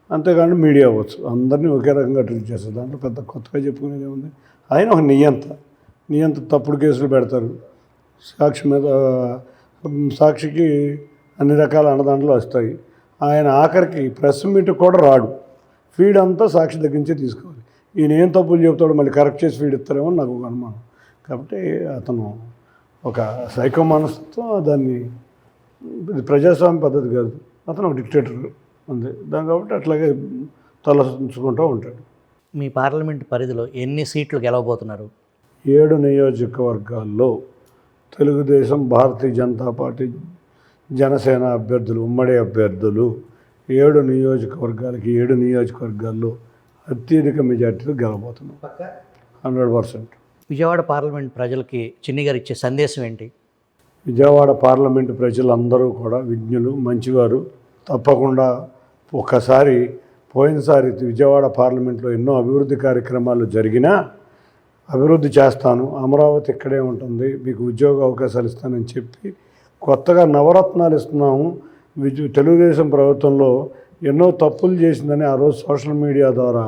అంతేకాని మీడియా అవ్వచ్చు, అందరినీ ఒకే రకంగా ట్రీట్ చేస్తారు. దాంట్లో పెద్ద కొత్తగా చెప్పుకునేది ఏముంది? ఆయన ఒక నియంత తప్పుడు కేసులు పెడతారు. సాక్షికి అన్ని రకాల అన్నదాంట్లో వస్తాయి. ఆయన ఆఖరికి ప్రెస్ మీట్ కూడా రాడు. ఫీడ్ అంతా సాక్షి దగ్గర నుంచే తీసుకోవాలి. ఈయన ఏం తప్పులు చెబుతాడో మళ్ళీ కరెక్ట్ చేసి ఫీడ్ ఇస్తారేమో నాకు ఒక అనుమానం. కాబట్టి అతను ఒక సైకో మనస్తత్వం. దాన్ని ఇది ప్రజాస్వామ్య పద్ధతి కాదు. అతను ఒక డిక్టేటర్ ఉంది దాని. కాబట్టి అట్లాగే తలసుకుంటూ ఉంటాడు. మీ పార్లమెంట్ పరిధిలో ఎన్ని సీట్లు గెలవబోతున్నారు? 7 నియోజకవర్గాల్లో తెలుగుదేశం, భారతీయ జనతా పార్టీ, జనసేన అభ్యర్థులు, ఉమ్మడి అభ్యర్థులు 7 నియోజకవర్గాల్లో అత్యధిక మెజార్టీతో గెలవబోతున్నాం. 100%. విజయవాడ పార్లమెంట్ ప్రజలకి చిన్ని గారు ఇచ్చే సందేశం ఏంటి? విజయవాడ పార్లమెంటు ప్రజలందరూ కూడా విజ్ఞులు, మంచివారు. తప్పకుండా పోయినసారి విజయవాడ పార్లమెంట్లో ఎన్నో అభివృద్ధి కార్యక్రమాలు జరిగినా అభివృద్ధి చేస్తాను, అమరావతి ఇక్కడే ఉంటుంది, మీకు ఉద్యోగ అవకాశాలు ఇస్తానని చెప్పి కొత్తగా నవరత్నాలు ఇస్తున్నాము. తెలుగుదేశం ప్రభుత్వంలో ఎన్నో తప్పులు చేసిందని ఆ రోజు సోషల్ మీడియా ద్వారా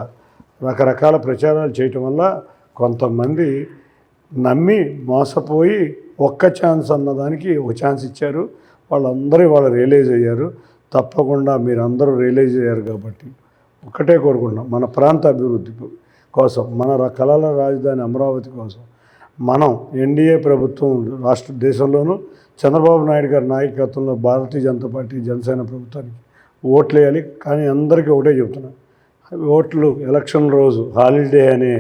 రకరకాల ప్రచారాలు చేయటం వల్ల కొంతమంది నమ్మి మోసపోయి ఒక్క ఛాన్స్ అన్నదానికి ఒక ఛాన్స్ ఇచ్చారు. వాళ్ళు రియలైజ్ అయ్యారు. తప్పకుండా మీరందరూ రియలైజ్ అయ్యారు. కాబట్టి ఒక్కటే కోరుకుంటున్నాం, మన ప్రాంత అభివృద్ధి కోసం, మన కళల రాజధాని అమరావతి కోసం మనం ఎన్డీఏ ప్రభుత్వం దేశంలోనూ చంద్రబాబు నాయుడు గారి నాయకత్వంలో భారతీయ జనతా పార్టీ, జనసేన ప్రభుత్వానికి ఓట్లు వేయాలి. కానీ అందరికీ ఒకటే చెప్తున్నా, ఓట్లు ఎలక్షన్ రోజు హాలిడే అనే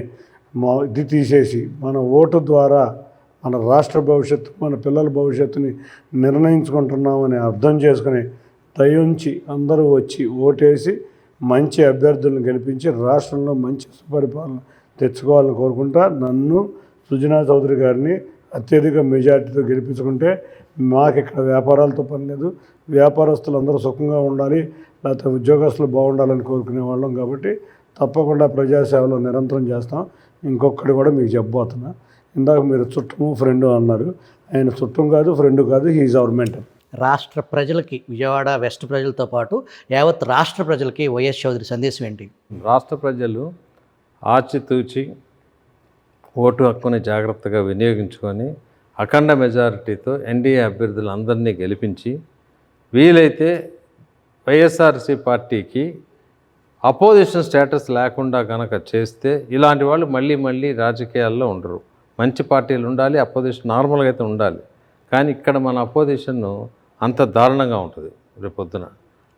ఇది తీసేసి మన ఓటు ద్వారా మన రాష్ట్ర భవిష్యత్తు, మన పిల్లల భవిష్యత్తుని నిర్ణయించుకుంటున్నామని అర్థం చేసుకుని దయించి అందరూ వచ్చి ఓటేసి మంచి అభ్యర్థులను గెలిపించి రాష్ట్రంలో మంచి సుపరిపాలన తెచ్చుకోవాలని కోరుకుంటా. నన్ను, సుజనా చౌదరి గారిని, అత్యధిక మెజార్టీతో గెలిపించుకుంటే మాకు ఇక్కడ వ్యాపారాలతో పని లేదు, వ్యాపారస్తులు అందరూ సుఖంగా ఉండాలి, లేకపోతే ఉద్యోగస్తులు బాగుండాలని కోరుకునే వాళ్ళం. కాబట్టి తప్పకుండా ప్రజాసేవలో నిరంతరం చేస్తాం. ఇంకొకటి కూడా మీకు చెప్పబోతున్నా. ఇందాక మీరు చుట్టము ఫ్రెండు అన్నారు. ఆయన చుట్టం కాదు, ఫ్రెండ్ కాదు, హీఈస్ అవర్ మెంటర్. రాష్ట్ర ప్రజలకి, విజయవాడ వెస్ట్ ప్రజలతో పాటు యావత్ రాష్ట్ర ప్రజలకి వైఎస్ చౌదరి సందేశం ఏంటి? రాష్ట్ర ప్రజలు ఆచితూచి ఓటు హక్కుని జాగ్రత్తగా వినియోగించుకొని అఖండ మెజారిటీతో ఎన్డీఏ అభ్యర్థులందరినీ గెలిపించి వీలైతే వైఎస్ఆర్సీ పార్టీకి అపోజిషన్ స్టేటస్ లేకుండా కనుక చేస్తే ఇలాంటి వాళ్ళు మళ్ళీ రాజకీయాల్లో ఉండరు. మంచి పార్టీలు ఉండాలి, అపోజిషన్ నార్మల్గా అయితే ఉండాలి. కానీ ఇక్కడ మన అపోజిషన్ అంత దారుణంగా ఉంటుంది రేపొద్దున.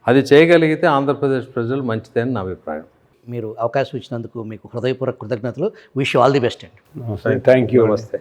అది చేయగలిగితే ఆంధ్రప్రదేశ్ ప్రజలు మంచిదని నా అభిప్రాయం. మీరు అవకాశం ఇచ్చినందుకు మీకు హృదయపూర్వక కృతజ్ఞతలు. విష్ ఆల్ ది బెస్ట్ అండి. Thank you. నమస్తే.